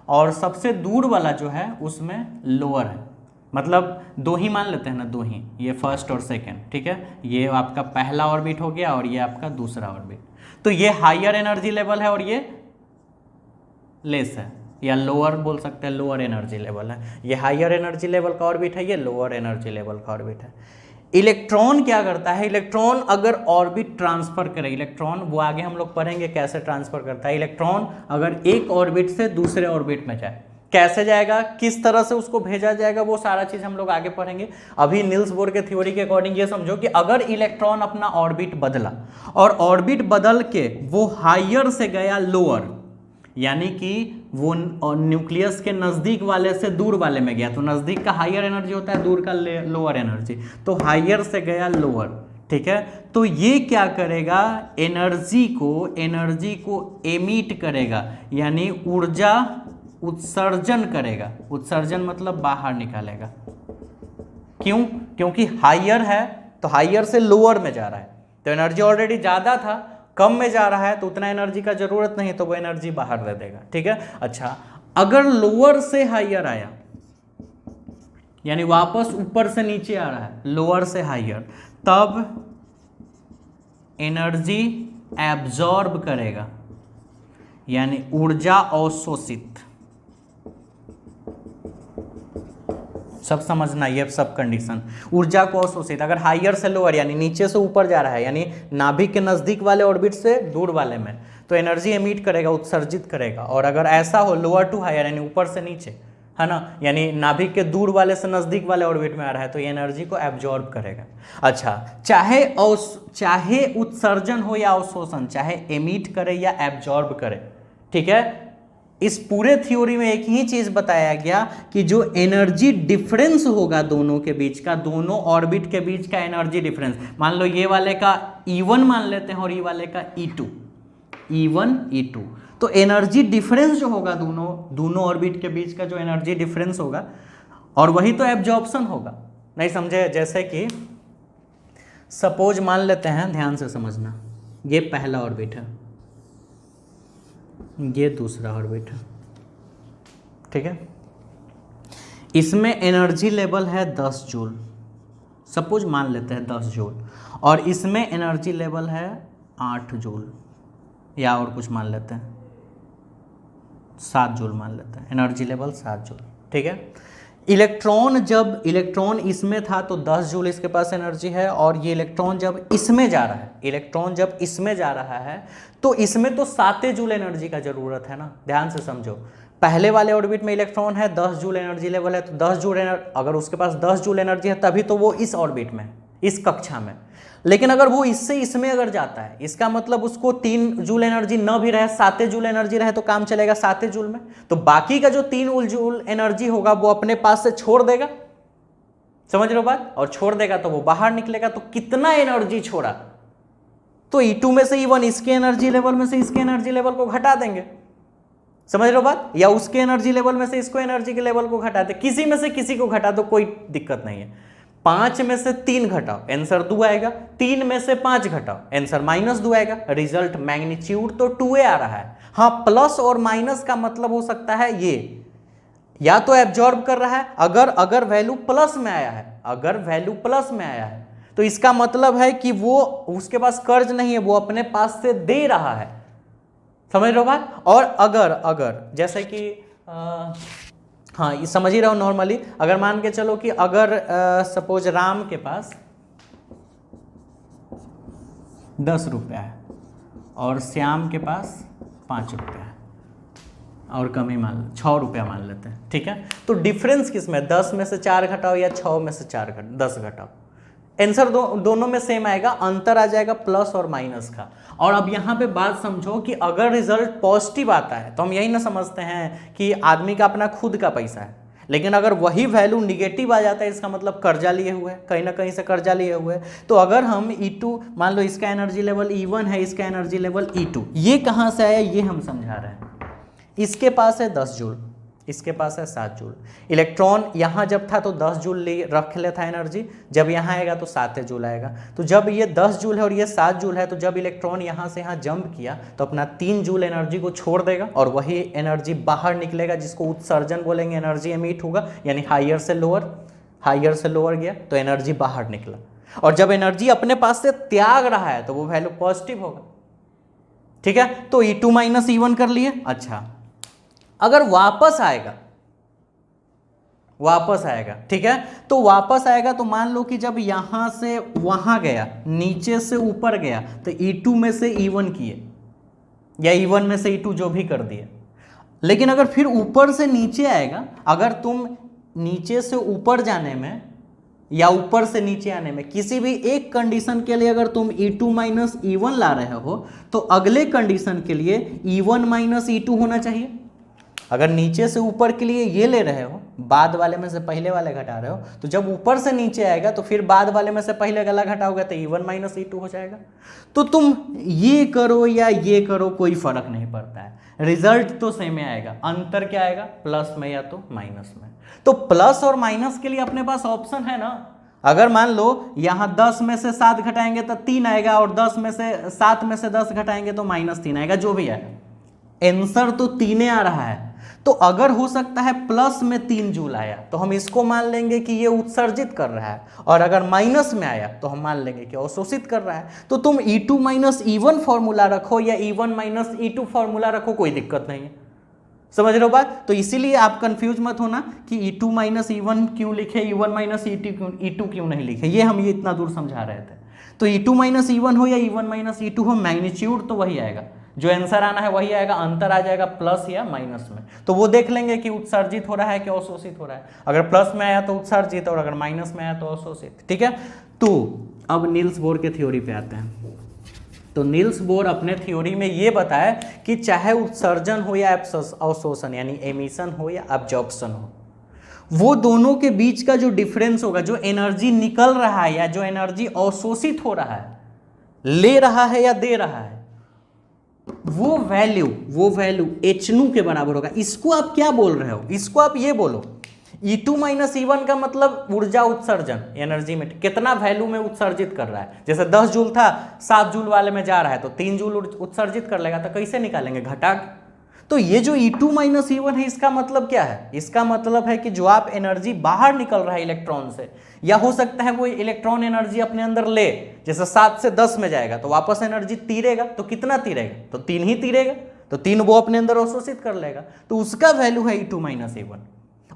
और सबसे दूर वाला जो है उसमें लोअर है। मतलब 2 ही मान लेते हैं ना, 2 ही, ये फर्स्ट और सेकंड, ठीक है। ये आपका पहला ऑर्बिट हो गया और ये आपका दूसरा ऑर्बिट। तो ये हायर एनर्जी लेवल है और ये लेस है, या लोअर बोल सकते हैं, लोअर एनर्जी लेवल है। ये हायर एनर्जी लेवल का ऑर्बिट है, ये लोअर एनर्जी लेवल का ऑर्बिट है। इलेक्ट्रॉन क्या करता है, इलेक्ट्रॉन अगर ऑर्बिट ट्रांसफर करे, इलेक्ट्रॉन वो आगे हम लोग पढ़ेंगे कैसे ट्रांसफर करता है। इलेक्ट्रॉन अगर एक ऑर्बिट से दूसरे ऑर्बिट में जाए, कैसे जाएगा, किस तरह से उसको भेजा जाएगा, वो सारा चीज हम लोग आगे पढ़ेंगे। अभी नील्स बोर के थ्योरी के अकॉर्डिंग ये समझो कि अगर इलेक्ट्रॉन अपना ऑर्बिट बदला और ऑर्बिट बदल के वो हायर से गया लोअर, यानी कि वो न्यूक्लियस के नजदीक वाले से दूर वाले में गया, तो नजदीक का हायर एनर्जी होता है, दूर का लोअर एनर्जी, तो हायर से गया लोअर, ठीक है। तो ये क्या करेगा, एनर्जी को एमिट करेगा, यानी ऊर्जा उत्सर्जन करेगा। उत्सर्जन मतलब बाहर निकालेगा। क्यों? क्योंकि हायर है तो हायर से लोअर में जा रहा है, तो एनर्जी ऑलरेडी ज्यादा था, कम में जा रहा है तो उतना एनर्जी का जरूरत नहीं, तो वो एनर्जी बाहर दे देगा, ठीक है। अच्छा, अगर लोअर से हायर आया, यानी वापस ऊपर से नीचे आ रहा है, लोअर से हायर, तब एनर्जी एब्जॉर्ब करेगा, यानी ऊर्जा अवशोषित। सब समझना, ये सब कंडीशन, ऊर्जा को अवशोषित। अगर हायर से लोअर यानी नीचे से ऊपर जा रहा है, यानी नाभिक के नजदीक वाले ऑर्बिट से दूर वाले में, तो एनर्जी एमिट करेगा, उत्सर्जित करेगा। और अगर ऐसा हो लोअर टू हायर यानी ऊपर से नीचे, है ना, यानी नाभिक के दूर वाले से नजदीक वाले ऑर्बिट में आ रहा है, तो ये एनर्जी को एब्जॉर्ब करेगा। अच्छा, चाहे उत्सर्जन हो या अवशोषण, चाहे एमिट करे या एब्जॉर्ब करे, ठीक है। इस पूरे थ्योरी में एक ही चीज बताया गया कि जो एनर्जी डिफरेंस होगा दोनों के बीच का, दोनों ऑर्बिट के बीच का एनर्जी डिफरेंस, मान लो ये वाले का E1 मान लेते हैं और ये वाले का E2, E1 E2, तो एनर्जी डिफरेंस जो होगा दोनों ऑर्बिट के बीच का जो एनर्जी डिफरेंस होगा, और वही तो एब्जॉर्प्शन होगा। नहीं समझे? जैसे कि सपोज मान लेते हैं, ध्यान से समझना, ये पहला ऑर्बिट है, ये दूसरा ऑर्बिट है, ठीक है। इसमें एनर्जी लेवल है 10 जूल, सपोज मान लेते हैं 10 जूल, और इसमें एनर्जी लेवल है 8 जूल, या और कुछ मान लेते हैं 7 जूल मान लेते हैं, एनर्जी लेवल 7 जूल, ठीक है। जब इलेक्ट्रॉन इसमें था तो 10 जूल इसके पास एनर्जी है, और ये इलेक्ट्रॉन जब इसमें जा रहा है, तो इसमें तो 7 जूल एनर्जी का जरूरत है ना। ध्यान से समझो, पहले वाले ऑर्बिट में इलेक्ट्रॉन है, 10 जूल एनर्जी लेवल है, तो 10 जूल अगर उसके पास 10 जूल एनर्जी है तभी तो वो इस ऑर्बिट में, इस कक्षा में। लेकिन अगर वो इससे इसमें अगर जाता है, इसका मतलब उसको 3 जूल एनर्जी न भी रहे, 7 जूल एनर्जी रहे, तो काम चलेगा 7 जूल में। तो बाकी का जो 3 जूल एनर्जी होगा वो अपने पास से छोड़ देगा, समझ रहे हो बात, और छोड़ देगा तो वो बाहर निकलेगा। तो कितना एनर्जी छोड़ा, तो E2 में से E1 इसके एनर्जी लेवल में से इसके एनर्जी लेवल को घटा देंगे, समझ रहे हो बात, या उसके एनर्जी लेवल में से इसको एनर्जी के लेवल को घटाते, किसी में से किसी को घटा दो, कोई दिक्कत नहीं है। 5 में से 3 घटाओ, आंसर 2 आएगा। 3 में से 5 घटाओ, आंसर -2 आएगा। रिजल्ट मैग्नीट्यूड तो 2a आ रहा है। हाँ, प्लस और माइनस का मतलब हो सकता है ये, या तो एब्जॉर्ब कर रहा है, अगर वैल्यू प्लस में आया है, तो इसका मतलब है कि वो उसके पास कर्ज नहीं है, वो अपने पास से दे रहा है, समझ रहे हो बात। और अगर जैसे कि हाँ, ये समझ ही रहो नॉर्मली, अगर मान के चलो कि अगर सपोज राम के पास 10 रुपया है और श्याम के पास 5 रुपया है, और कम ही 6 रुपया मान लेते हैं, ठीक है। तो डिफरेंस किसमें, 10 में से 4 घटाओ या 6 में से 10 घटाओ, आंसर दोनों में सेम आएगा, अंतर आ जाएगा प्लस और माइनस का। और अब यहाँ पे बात समझो कि अगर रिजल्ट पॉजिटिव आता है तो हम यही ना समझते हैं कि आदमी का अपना खुद का पैसा है, लेकिन अगर वही वैल्यू निगेटिव आ जाता है, इसका मतलब कर्जा लिए हुए, कहीं ना कहीं से कर्जा लिए हुए। तो अगर हम E2 मान लो, इसका एनर्जी लेवल E1 है, इसका एनर्जी लेवल E2, ये कहाँ से आया ये हम समझा रहे हैं। इसके पास है 10 जूल, इसके पास है 7 जूल। इलेक्ट्रॉन यहाँ जब था तो 10 जूल रख लेता एनर्जी, जब यहाँ आएगा तो 7 जूल आएगा। तो जब ये 10 जूल है और ये 7 जूल है, तो जब इलेक्ट्रॉन यहाँ से यहाँ जंप किया तो अपना 3 जूल एनर्जी को छोड़ देगा, और वही एनर्जी बाहर निकलेगा, जिसको उत्सर्जन बोलेंगे, एनर्जी एमिट होगा, यानी हायर से लोअर गया तो एनर्जी बाहर निकला। और जब एनर्जी अपने पास से त्याग रहा है तो वो वैल्यू पॉजिटिव होगा, ठीक है। तो E2 - E1 कर लिए। अच्छा, अगर वापस वापस आएगा, ठीक है। तो वापस आएगा तो मान लो कि जब यहां से वहां गया, नीचे से ऊपर गया, तो E2 में से E1 किए या E1 में से E2 जो भी कर दिए। लेकिन अगर फिर ऊपर से नीचे आएगा, अगर तुम नीचे से ऊपर जाने में या ऊपर से नीचे आने में किसी भी एक कंडीशन के लिए अगर तुम E2 माइनस E1 ला रहे हो, तो अगले कंडीशन के लिए E1 माइनस E2 होना चाहिए। अगर नीचे से ऊपर के लिए ये ले रहे हो, बाद वाले में से पहले वाले घटा रहे हो, तो जब ऊपर से नीचे आएगा तो फिर बाद वाले में से पहले वाला घटाओगे तो E1 माइनस E2 हो जाएगा। तो तुम ये करो या ये करो कोई फर्क नहीं पड़ता है, रिजल्ट तो सेम ही आएगा। अंतर क्या आएगा, प्लस में या तो माइनस में। तो प्लस और माइनस के लिए अपने पास ऑप्शन है ना। अगर मान लो यहां 10 में से 7 घटाएंगे तो 3 आएगा, और 10 में से 7 में से 10 घटाएंगे तो -3 आएगा, जो भी है आंसर तो 3 आ रहा है। तो अगर हो सकता है प्लस में 3 जूल आया तो हम इसको मान लेंगे कि ये उत्सर्जित कर रहा है, और अगर माइनस में आया तो हम मान लेंगे कि अवशोषित कर रहा है। तो तुम E2 माइनस E1 फॉर्मूला रखो या E1 माइनस E2 फॉर्मूला रखो, कोई दिक्कत नहीं है। समझ रहे हो बात। तो इसीलिए आप कंफ्यूज मत होना कि E2 माइनस E1 क्यों लिखे, E1 माइनस E2 क्यों नहीं लिखे, ये हम ये इतना दूर समझा रहे थे। तो E2 माइनस E1 हो या E1 माइनस E2 हो, मैग्नीट्यूड तो वही आएगा, जो आंसर आना है वही आएगा, अंतर आ जाएगा प्लस या माइनस में। तो वो देख लेंगे कि उत्सर्जित हो रहा है कि अवशोषित हो रहा है। अगर प्लस में आया तो उत्सर्जित, और अगर माइनस में आया तो अवशोषित, ठीक है। तो अब नील्स बोर के थ्योरी पे आते हैं। तो नील्स बोर अपने थ्योरी में ये बताया कि चाहे उत्सर्जन हो या अवशोषण यानी एमिशन हो या एब्जॉर्प्शन हो, वो दोनों के बीच का जो डिफरेंस होगा, जो एनर्जी निकल रहा है या जो एनर्जी अवशोषित हो रहा है, ले रहा है या दे रहा है, वो वैल्यू Hν के बराबर होगा। इसको आप क्या बोल रहे हो, इसको आप ये बोलो E2 माइनस E1 का मतलब ऊर्जा उत्सर्जन, एनर्जी में कितना वैल्यू में उत्सर्जित कर रहा है। जैसे 10 जूल था, 7 जूल वाले में जा रहा है तो 3 जूल उत्सर्जित कर लेगा, तो कैसे निकालेंगे, घटा के। तो ये जो E2 माइनस E1 है, इसका मतलब क्या है, इसका मतलब है कि जो आप एनर्जी बाहर निकल रहा है इलेक्ट्रॉन से, या हो सकता है वो इलेक्ट्रॉन एनर्जी अपने अंदर ले, जैसे 7 से 10 में जाएगा तो वापस एनर्जी तीरेगा, तो कितना तीरेगा, तो 3 ही तीरेगा, तो 3 वो अपने अंदर अवशोषित कर लेगा, तो उसका वैल्यू है E2 माइनस E1।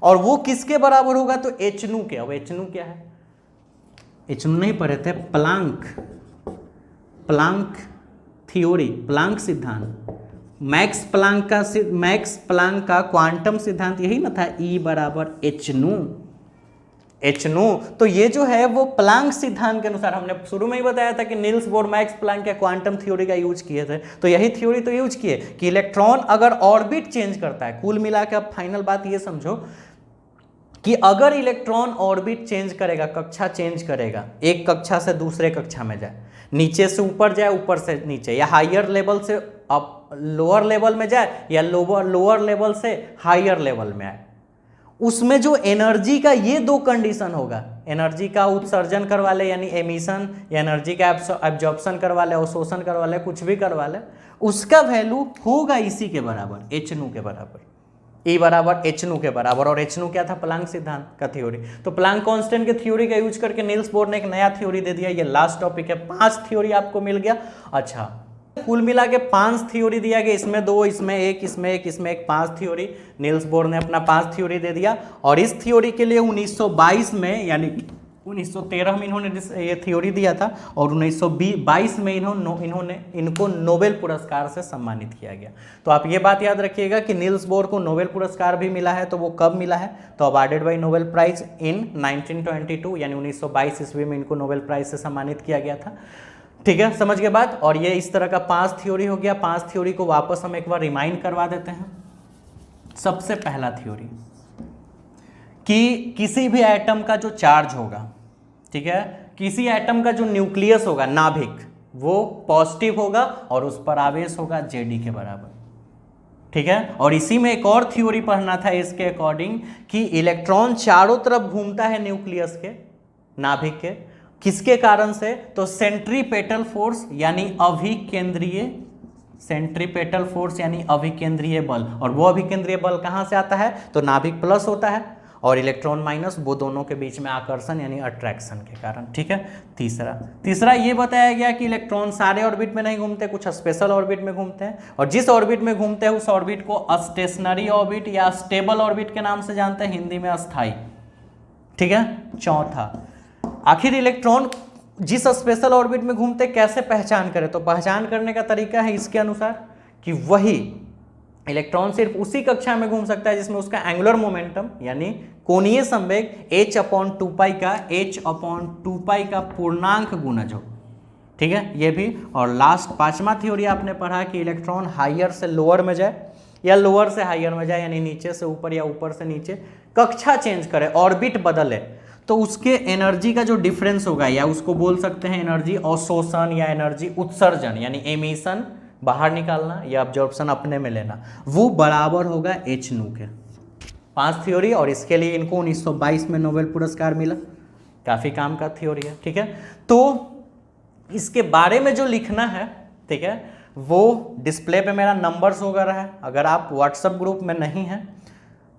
और वो किसके बराबर होगा, तो Hν के। अब Hν क्या है, Hν नहीं पढ़े थे, प्लांक थ्योरी, प्लांक सिद्धांत, मैक्स प्लांक का क्वांटम सिद्धांत यही ना था, E बराबर Hν। तो ये जो है वो प्लांक सिद्धांत के अनुसार, हमने शुरू में ही बताया था कि नील्स बोर मैक्स प्लांक के क्वांटम थ्योरी का यूज किए थे, तो यही थ्योरी तो यूज किए कि इलेक्ट्रॉन अगर ऑर्बिट चेंज करता है, कुल मिला के अब फाइनल बात ये समझो कि अगर इलेक्ट्रॉन ऑर्बिट चेंज करेगा, कक्षा चेंज करेगा, एक कक्षा से दूसरे कक्षा में जाए, नीचे से ऊपर जाए, ऊपर से नीचे, या हायर लेवल से अप लोअर लेवल में जाए, या लोअर लेवल से हायर लेवल में आए, उसमें जो एनर्जी का ये 2 कंडीशन होगा, एनर्जी का उत्सर्जन करवा ले यानी एमिशन, या एनर्जी का एब्जॉर्प्शन करवा ले, अवशोषण करवा ले, कुछ भी करवा ले, उसका वैल्यू होगा इसी के बराबर, Hν के बराबर, E बराबर Hν के बराबर। और Hν क्या था, प्लांक सिद्धांत का थ्योरी। तो प्लांक कांस्टेंट के थ्योरी का यूज करके नील्स बोर ने एक नया थ्योरी दे दिया। ये लास्ट टॉपिक है, 5 थ्योरी आपको मिल गया। अच्छा, कुल मिला के 5 थ्योरी दिया गया, इसमें 2, इसमें 1, इसमें 1, इसमें 1, 5 थ्योरी। नील्स बोर ने अपना 5 थ्योरी दे दिया। और इस थ्योरी के लिए 1922 में यानी 1913 में इन्होंने ये थ्योरी दिया था, और 1922 में इनको नोबेल पुरस्कार से सम्मानित किया गया। तो आप ये बात याद रखिएगा कि नील्स बोर को नोबेल पुरस्कार भी मिला है, तो वो कब मिला है, तो awarded by Nobel prize in 1922 यानी 1922 ईस्वी में इनको नोबेल प्राइज से सम्मानित किया गया था। ठीक है, समझ गए बात। और ये इस तरह का 5 थ्योरी हो गया। 5 थ्योरी को वापस हम एक बार रिमाइंड करवा देते हैं। सबसे पहला थ्योरी कि किसी भी एटम का जो चार्ज होगा, ठीक है, किसी एटम का जो न्यूक्लियस होगा, नाभिक, वो पॉजिटिव होगा और उस पर आवेश होगा Jd के बराबर। ठीक है, और इसी में एक और थ्योरी पढ़ना था इसके अकॉर्डिंग कि इलेक्ट्रॉन चारों तरफ घूमता है न्यूक्लियस के, नाभिक के, किसके कारण से, तो सेंट्रीपेटल फोर्स यानी अभिकेंद्रीय, सेंट्रीपेटल फोर्स यानी अभिकेंद्रीय बल। और वो अभिकेंद्रीय बल कहाँ से आता है, तो नाभिक प्लस होता है और इलेक्ट्रॉन माइनस, वो दोनों के बीच में आकर्षण यानी अट्रैक्शन के कारण। ठीक है, तीसरा ये बताया गया कि इलेक्ट्रॉन सारे ऑर्बिट में नहीं घूमते, कुछ स्पेशल ऑर्बिट में घूमते हैं, और जिस ऑर्बिट में घूमते हैं उस ऑर्बिट को स्टेशनरी ऑर्बिट या स्टेबल ऑर्बिट के नाम से जानते हैं, हिंदी में अस्थाई। ठीक है। चौथा, आखिर इलेक्ट्रॉन जिस स्पेशल ऑर्बिट में घूमते कैसे पहचान करें, तो पहचान करने का तरीका है इसके अनुसार कि वही इलेक्ट्रॉन सिर्फ उसी कक्षा में घूम सकता है जिसमें उसका एंगुलर मोमेंटम यानी कोणीय संवेग h/2 का पूर्णांक गुणज हो, ठीक है। ये भी, और लास्ट पांचवा थ्योरी आपने पढ़ा कि इलेक्ट्रॉन हायर से लोअर में जाए या लोअर से हायर में जाए, यानी नीचे से ऊपर या ऊपर से नीचे, कक्षा चेंज करे, ऑर्बिट बदले, तो उसके एनर्जी का जो डिफरेंस होगा, या उसको बोल सकते हैं एनर्जी अवशोषण या एनर्जी उत्सर्जन, यानी एमिशन बाहर निकालना या अब्जॉर्प्शन अपने में लेना, वो बराबर होगा h नू के। 5 थ्योरी, और इसके लिए इनको 1922 में नोबेल पुरस्कार मिला, काफ़ी काम का थ्योरी है, ठीक है। तो इसके बारे में जो लिखना है, ठीक है, वो डिस्प्ले पे मेरा नंबर्स वगैरह है। अगर आप व्हाट्सएप ग्रुप में नहीं हैं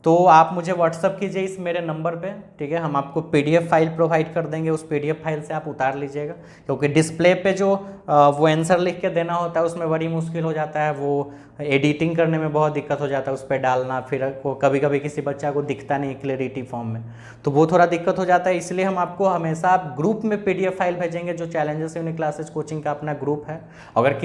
तो आप मुझे व्हाट्सअप कीजिए इस मेरे नंबर पे, ठीक है। हम आपको पीडीएफ फाइल प्रोवाइड कर देंगे, उस पीडीएफ फाइल से आप उतार लीजिएगा, क्योंकि डिस्प्ले पे जो वो आंसर लिख के देना होता है उसमें बड़ी मुश्किल हो जाता है, वो एडिटिंग करने में बहुत दिक्कत हो जाता है, उस पर डालना, फिर वो कभी कभी किसी बच्चा को दिखता नहीं क्लियरिटी फॉर्म में, तो वो थोड़ा दिक्कत हो जाता है। इसलिए हम आपको हमेशा आप ग्रुप में पीडीएफ फाइल भेजेंगे, जो चैलेंजेस यूनिक क्लासेस कोचिंग का अपना ग्रुप है। अगर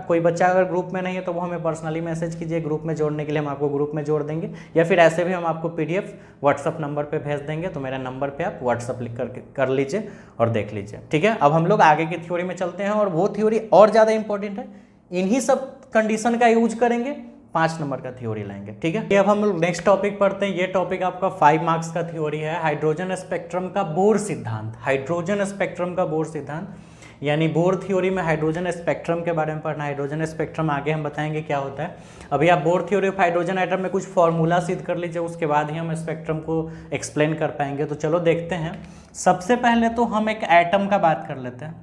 कोई बच्चा अगर ग्रुप में नहीं है तो वो हमें पर्सनली मैसेज कीजिए, ग्रुप में जोड़ने के लिए हम आपको ग्रुप में जोड़ देंगे, या फिर ऐसे भी हम आपको पीडीएफ व्हाट्सअप नंबर पे भेज देंगे, तो मेरे नंबर पे आप व्हाट्सअप लिख कर लीजिए और देख लीजिए, ठीक है। अब हम लोग आगे की थ्योरी में चलते हैं, और वो थ्योरी और ज़्यादा इंपॉर्टेंट है, इन्हीं सब कंडीशन का यूज करेंगे, 5 नंबर का थ्योरी लाएंगे, ठीक है। अब हम लोग नेक्स्ट टॉपिक पढ़ते हैं। ये टॉपिक आपका 5 मार्क्स का थ्योरी है, हाइड्रोजन स्पेक्ट्रम का बोर सिद्धांत। हाइड्रोजन स्पेक्ट्रम का बोर सिद्धांत, यानी बोर थ्योरी में हाइड्रोजन स्पेक्ट्रम के बारे में पढ़ना। हाइड्रोजन स्पेक्ट्रम आगे हम बताएंगे क्या होता है। अभी आप bore theory of hydrogen atom में कुछ फॉर्मूला सिद्ध कर लीजिए, उसके बाद ही हम स्पेक्ट्रम को एक्सप्लेन कर पाएंगे। तो चलो देखते हैं। सबसे पहले तो हम एक एटम का बात कर लेते हैं,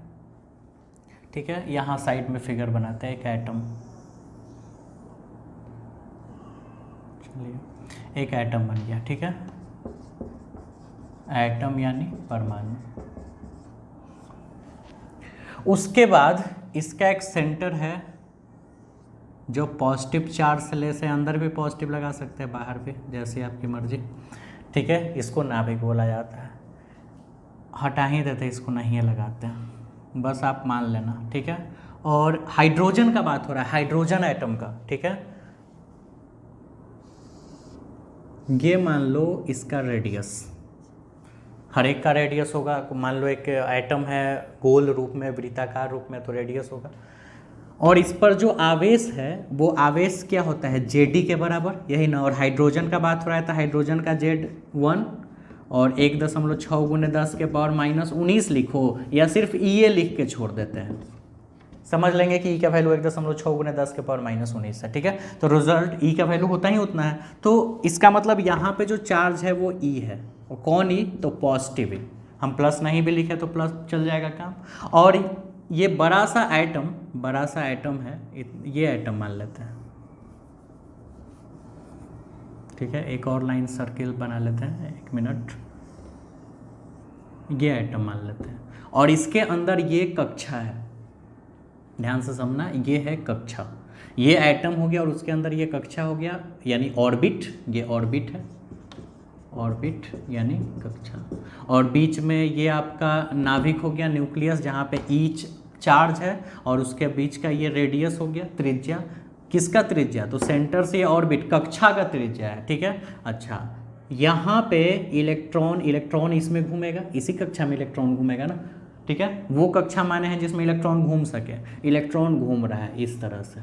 ठीक है। यहाँ साइड में फिगर बनाते हैं एक एटम, चलिए एक एटम बन गया, ठीक है। एटम यानी परमाणु। उसके बाद इसका एक सेंटर है जो पॉजिटिव चार्ज से ले से अंदर भी पॉजिटिव लगा सकते हैं, बाहर भी, जैसे आपकी मर्जी, ठीक है। इसको नाभिक बोला जाता है। हटा ही देते, इसको नहीं लगाते हैं, बस आप मान लेना, ठीक है। और हाइड्रोजन का बात हो रहा है, हाइड्रोजन एटम का, ठीक है। ये मान लो इसका रेडियस, हर एक का रेडियस होगा। मान लो एक एटम है गोल रूप में, वृत्ताकार रूप में, तो रेडियस होगा। और इस पर जो आवेश है वो आवेश क्या होता है, जेडी के बराबर, यही ना। और हाइड्रोजन का बात हो रहा है तो हाइड्रोजन का Z1 और 1.6 × 10⁻⁻19 लिखो, या सिर्फ E लिख के छोड़ देते हैं, समझ लेंगे कि E का वैल्यू 1.6 × 10⁻⁻19 है, ठीक है। तो रिजल्ट E का वैल्यू होता ही उतना है। तो इसका मतलब यहाँ पे जो चार्ज है वो E है, और कौन E, तो पॉजिटिव E। हम प्लस नहीं भी लिखे तो प्लस चल जाएगा काम। और ये बड़ा सा एटम है, ये एटम मान लेते हैं, ठीक है। एक और लाइन सर्किल बना लेते हैं, 1 मिनट। ये एटम मान लेते हैं, और इसके अंदर ये कक्षा है, ध्यान से समझना, ये है कक्षा। ये एटम हो गया और उसके अंदर ये कक्षा हो गया, यानी ऑर्बिट। ये ऑर्बिट है, ऑर्बिट यानी कक्षा। और बीच में ये आपका नाभिक हो गया, न्यूक्लियस, जहाँ पे ईच चार्ज है, और उसके बीच का ये रेडियस हो गया, त्रिज्या। किसका त्रिज्या, तो सेंटर से ऑर्बिट, कक्षा का त्रिज्या है, ठीक है। अच्छा, यहाँ पे इलेक्ट्रॉन इसमें घूमेगा, इसी कक्षा में इलेक्ट्रॉन घूमेगा ना, ठीक है। वो कक्षा माने हैं जिसमें इलेक्ट्रॉन घूम सके। इलेक्ट्रॉन घूम रहा है इस तरह से,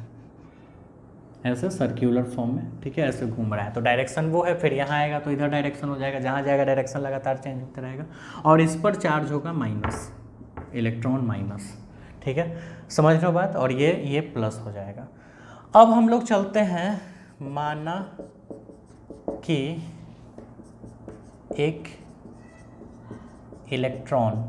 ऐसे सर्क्यूलर फॉर्म में, ठीक है, ऐसे घूम रहा है। तो डायरेक्शन वो है, फिर यहाँ आएगा तो इधर डायरेक्शन हो जाएगा, जहाँ जाएगा डायरेक्शन लगातार चेंज होता रहेगा। और इस पर चार्ज होगा माइनस, इलेक्ट्रॉन माइनस, ठीक है, समझ लो बात। और ये प्लस हो जाएगा। अब हम लोग चलते हैं, माना कि एक इलेक्ट्रॉन,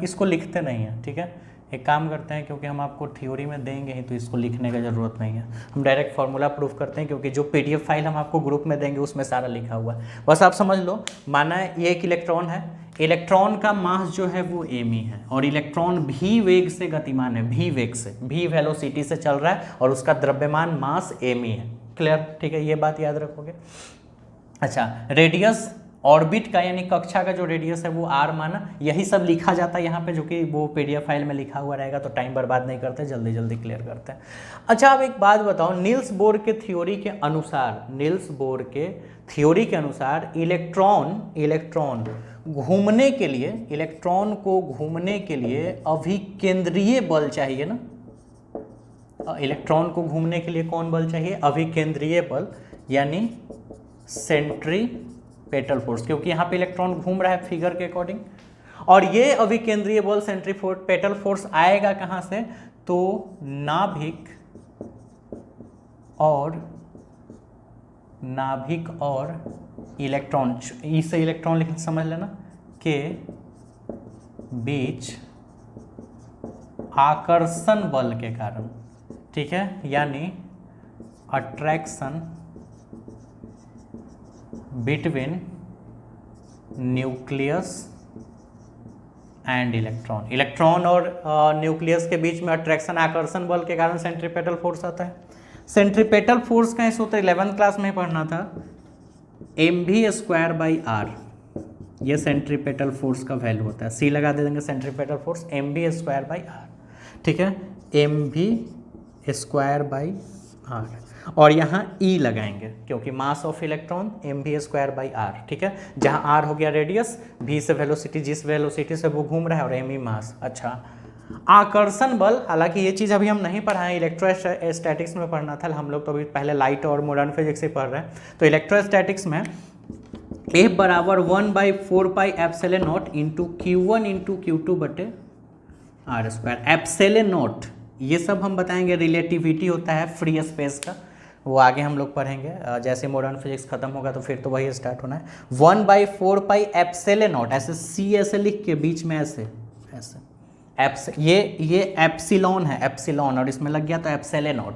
इसको लिखते नहीं है, ठीक है। एक काम करते हैं, क्योंकि हम आपको थ्योरी में देंगे ही तो इसको लिखने का ज़रूरत नहीं है, हम डायरेक्ट फार्मूला प्रूफ करते हैं, क्योंकि जो पीडीएफ फाइल हम आपको ग्रुप में देंगे उसमें सारा लिखा हुआ है। बस आप समझ लो, माना ये एक इलेक्ट्रॉन है, इलेक्ट्रॉन का मास जो है वो m है, और इलेक्ट्रॉन भी वेग से गतिमान है, भी वेग से, भी वेलोसिटी से चल रहा है, और उसका द्रव्यमान मास m है। क्लियर, ठीक है, ये बात याद रखोगे। अच्छा, रेडियस ऑर्बिट का यानी कक्षा का जो रेडियस है वो आर माना। यही सब लिखा जाता है यहाँ पे, जो कि वो पीडीएफ फाइल में लिखा हुआ रहेगा, तो टाइम बर्बाद नहीं करते, जल्दी जल्दी क्लियर करते हैं। अच्छा, अब एक बात बताओ, नील्स बोर के थ्योरी के अनुसार, नील्स बोर के थ्योरी के अनुसार इलेक्ट्रॉन घूमने के लिए, इलेक्ट्रॉन को घूमने के लिए अभिकेंद्रीय बल चाहिए ना। इलेक्ट्रॉन को घूमने के लिए कौन बल चाहिए? अभिकेंद्रीय बल, यानी सेंट्रीपेटल फोर्स, क्योंकि यहाँ पे इलेक्ट्रॉन घूम रहा है फिगर के अकॉर्डिंग। और ये अभिकेंद्रीय बल सेंट्रीपेटल फोर्स आएगा कहाँ से? तो नाभिक और इलेक्ट्रॉन, इसे इलेक्ट्रॉन लिख समझ लेना, के बीच आकर्षण बल के कारण, ठीक है, यानी attraction between nucleus and electron. Electron और न्यूक्लियस के बीच में अट्रैक्शन, आकर्षण बल के कारण सेंट्रीपेटल फोर्स आता है। सेंट्रीपेटल फोर्स का सूत्र 11th क्लास में पढ़ना था, mv²/r, ये सेंट्रीपेटल फोर्स का वैल्यू होता है। सी लगा दे देंगे, सेंट्रीपेटल फोर्स mv²/r, ठीक है, mv²/r, और यहाँ E लगाएंगे क्योंकि मास ऑफ इलेक्ट्रॉन mv²/r, ठीक है, जहाँ r हो गया रेडियस, v से वेलोसिटी, जिस वेलोसिटी से वो घूम रहा है, और m मास। अच्छा, आकर्षण बल, हालांकि ये चीज़ अभी हम नहीं पढ़ाएं, इलेक्ट्रोस्टैटिक्स में पढ़ना था हम लोग, तो अभी पहले लाइट और मॉडर्न फिजिक्स से पढ़ रहे हैं। तो इलेक्ट्रोस्टैटिक्स में F बराबर 1/4πε0 into Q1 into Q2/r²। Epsilon, ये सब हम बताएंगे, रिलेटिविटी होता है फ्री स्पेस का, वो आगे हम लोग पढ़ेंगे, जैसे मॉडर्न फिजिक्स खत्म होगा तो फिर तो वही स्टार्ट होना है। 1/4πε0, ऐसे सी ऐसे लिख के बीच में ऐसे ये एप्सिलॉन है, एप्सिलॉन, और इसमें लग गया तो एप्सिलॉन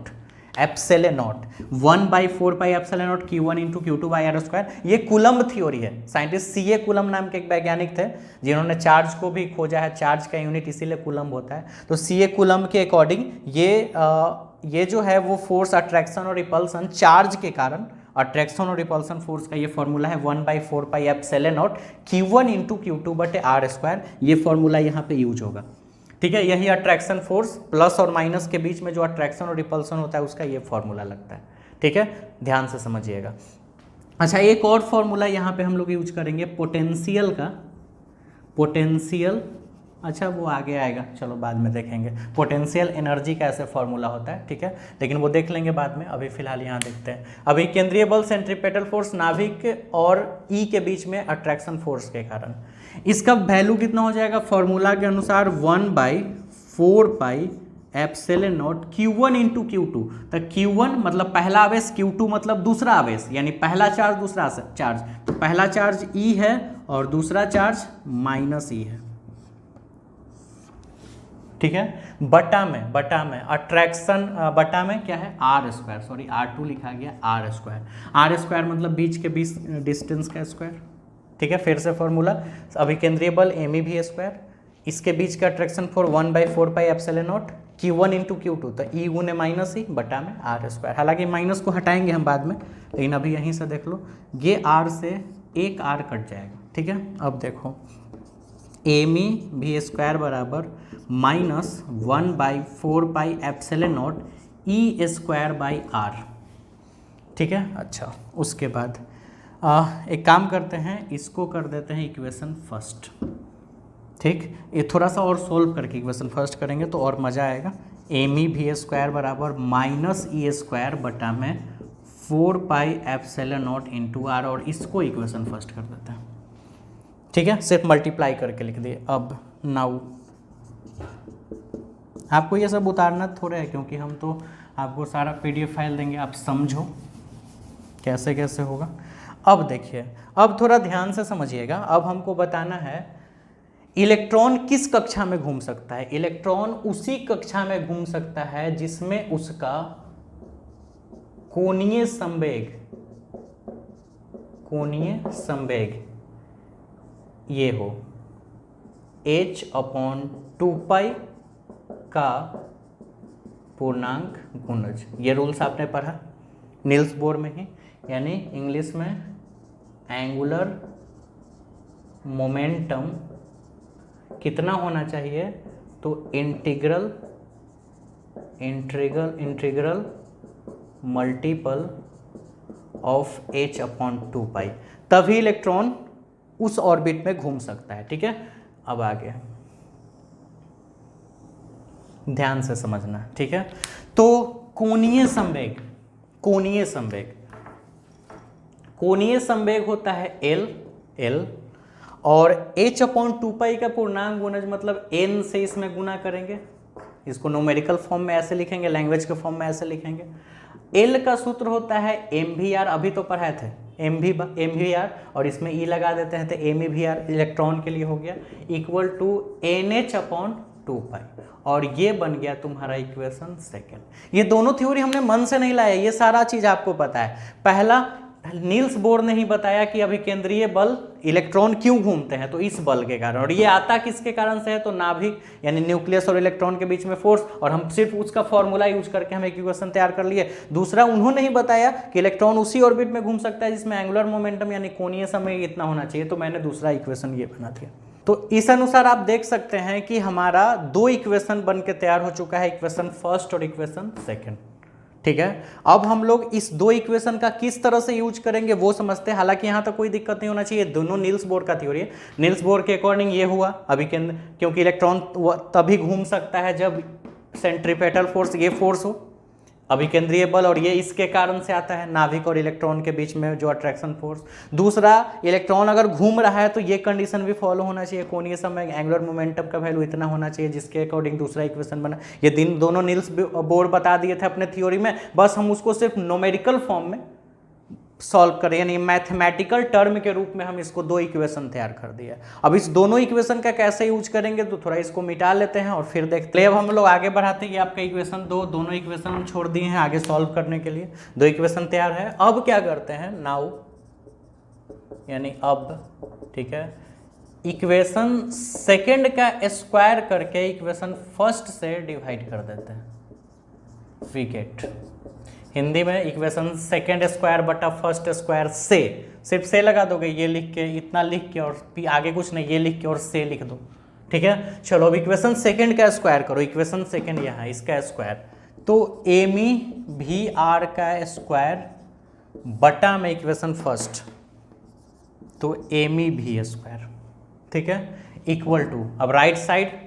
1/4πε0 Q1 इंटू Q2/r²। ये कूलम्ब थ्योरी है। साइंटिस्ट सीए कूलम्ब नाम के एक वैज्ञानिक थे जिन्होंने चार्ज को भी खोजा है, चार्ज का यूनिट इसीलिए कूलम्ब होता है। तो सीए कूलम्ब के अकॉर्डिंग ये जो है वो फोर्स, अट्रैक्शन और रिपल्सन, चार्ज के कारण अट्रैक्शन और रिपल्सन फोर्स का ये फॉर्मूला है 1/4πε0 Q1 इंटू Q2/r²। ये फॉर्मूला यहाँ पे यूज होगा, ठीक है। यही अट्रैक्शन फोर्स, प्लस और माइनस के बीच में जो अट्रैक्शन और रिपल्सन होता है उसका ये फॉर्मूला लगता है, ठीक है, ध्यान से समझिएगा। अच्छा, एक और फॉर्मूला यहाँ पे हम लोग यूज करेंगे पोटेंशियल का, पोटेंशियल, अच्छा वो आगे आएगा, चलो बाद में देखेंगे। पोटेंशियल एनर्जी का ऐसे फॉर्मूला होता है, ठीक है, लेकिन वो देख लेंगे बाद में, अभी फिलहाल यहाँ देखते हैं। अभी केंद्रीय बल सेंट्रीपेटल फोर्स नाभिक और ई के बीच में अट्रैक्शन फोर्स के कारण, इसका वैल्यू कितना हो जाएगा? फॉर्मूला के अनुसार 1/4πε0 Q1 इंटू Q2। तो Q1 मतलब पहला आवेश, Q2 मतलब दूसरा आवेश, यानी पहला चार्ज दूसरा चार्ज, तो पहला चार्ज E है और दूसरा चार्ज -E है, ठीक है। बटा में अट्रैक्शन, बटा में क्या है? R², सॉरी R2 लिखा गया, R² मतलब बीच के बीच डिस्टेंस का स्क्वायर, ठीक है। फिर से फॉर्मूला, अभी केंद्रीय बल mv², इसके बीच का attraction four 1/4πε0 Q1 into Q2, तो E गुने -E बटा में R²। हालांकि माइनस को हटाएंगे हम बाद में, लेकिन अभी यहीं से देख लो, ये R से एक R कट जाएगा, ठीक है। अब देखो mv² बराबर -1/4πε0 E²/r, ठीक है। अच्छा, उसके बाद एक काम करते हैं, इसको कर देते हैं इक्वेशन फर्स्ट, ठीक। ये थोड़ा सा और सोल्व करके इक्वेशन फर्स्ट करेंगे तो और मज़ा आएगा। mv² बराबर -E² बटा में 4πε0 इंटू r, और इसको इक्वेशन फर्स्ट कर देते हैं, ठीक है। सिर्फ मल्टीप्लाई करके लिख दिए। अब नाउ आपको ये सब उतारना थोड़ा है, क्योंकि हम तो आपको सारा PDF फाइल देंगे, आप समझो कैसे कैसे होगा। अब देखिए, अब थोड़ा ध्यान से समझिएगा। अब हमको बताना है इलेक्ट्रॉन किस कक्षा में घूम सकता है। इलेक्ट्रॉन उसी कक्षा में घूम सकता है जिसमें उसका कोणीय संवेग ये हो h/2π का पूर्णांक गुणज। ये रूल्स आपने पढ़ा नील्स बोर में ही, यानी इंग्लिश में एंगुलर मोमेंटम कितना होना चाहिए, तो इंटीग्रल मल्टीपल ऑफ h/2π, तभी इलेक्ट्रॉन उस ऑर्बिट में घूम सकता है। ठीक है, अब आगे ध्यान से समझना। ठीक है, तो कोणीय संवेग होता है L, और h/2π का पूर्णांक गुणज मतलब n से इसमें गुना करेंगे, इसको न्यूमेरिकल फॉर्म में ऐसे लिखेंगे, लैंग्वेज के फॉर्म में ऐसे लिखेंगे। L का सूत्र होता है mvr, अभी तो पढ़ाए थे mvr, और इसमें e लगा देते हैं तो mvr इलेक्ट्रॉन के लिए हो गया, इक्वल टू nh/2π, और ये बन गया तुम्हारा इक्वेशन सेकेंड। ये दोनों थ्योरी हमने मन से नहीं लाया, ये सारा चीज आपको पता है। पहला नील्स बोर ने ही बताया कि अभिकेंद्रीय बल इलेक्ट्रॉन क्यों घूमते हैं, तो इस बल के कारण, और ये आता किसके कारण से है, तो नाभिक यानी न्यूक्लियस और इलेक्ट्रॉन के बीच में फोर्स, और हम सिर्फ उसका फॉर्मूला यूज करके हम इक्वेशन तैयार कर लिए। दूसरा, उन्होंने ही बताया कि इलेक्ट्रॉन उसी ऑर्बिट में घूम सकता है जिसमें एंगुलर मोमेंटम यानी कोणीय संवेग इतना होना चाहिए, तो मैंने दूसरा इक्वेशन ये बना दिया। तो इस अनुसार आप देख सकते हैं कि हमारा दो इक्वेशन बन के तैयार हो चुका है, इक्वेशन फर्स्ट और इक्वेशन सेकेंड। ठीक है, अब हम लोग इस दो इक्वेशन का किस तरह से यूज करेंगे वो समझते हैं। हालांकि यहाँ तक कोई दिक्कत नहीं होना चाहिए, दोनों नील्स बोर का थ्योरी है। नील्स बोर के अकॉर्डिंग ये हुआ अभी क्योंकि इलेक्ट्रॉन तभी घूम सकता है जब सेंट्रीपेटल फोर्स ये फोर्स हो, अभिकेंद्रीय बल, और ये इसके कारण से आता है नाभिक और इलेक्ट्रॉन के बीच में जो अट्रैक्शन फोर्स। दूसरा, इलेक्ट्रॉन अगर घूम रहा है तो ये कंडीशन भी फॉलो होना चाहिए, कोणीय संवेग एंगुलर मोमेंटम का वैल्यू इतना होना चाहिए, जिसके अकॉर्डिंग दूसरा इक्वेशन बना। ये दोनों नील्स बोर बता दिए थे अपने थ्योरी में, बस हम उसको सिर्फ न्यूमेरिकल फॉर्म में सॉल्व करें, यानी मैथमेटिकल टर्म के रूप में हम इसको दो इक्वेशन तैयार कर दिया। अब इस दोनों इक्वेशन का कैसे यूज करेंगे, तो थोड़ा इसको मिटा लेते हैं और फिर देखते हैं। अब हम लोग आगे बढ़ाते हैं, ये आपका इक्वेशन दोनों इक्वेशन हम छोड़ दिए हैं आगे सॉल्व करने के लिए, दो इक्वेशन तैयार है। अब क्या करते हैं, नाउ यानी अब, ठीक है, इक्वेशन सेकेंड का स्क्वायर करके इक्वेशन फर्स्ट से डिवाइड कर देते हैं। वी गेट, हिंदी में इक्वेशन सेकेंड स्क्वायर बटा फर्स्ट स्क्वायर से, सिर्फ से लगा दोगे, ये लिख के, इतना लिख के, और आगे कुछ नहीं, ये लिख के और से लिख दो। ठीक है, चलो अब इक्वेशन सेकेंड का स्क्वायर करो, इक्वेशन सेकेंड यहाँ इसका स्क्वायर, तो एमी भी आर का स्क्वायर बटा में इक्वेशन फर्स्ट, तो एमी भी स्क्वायर। ठीक है, इक्वल टू, अब राइट साइड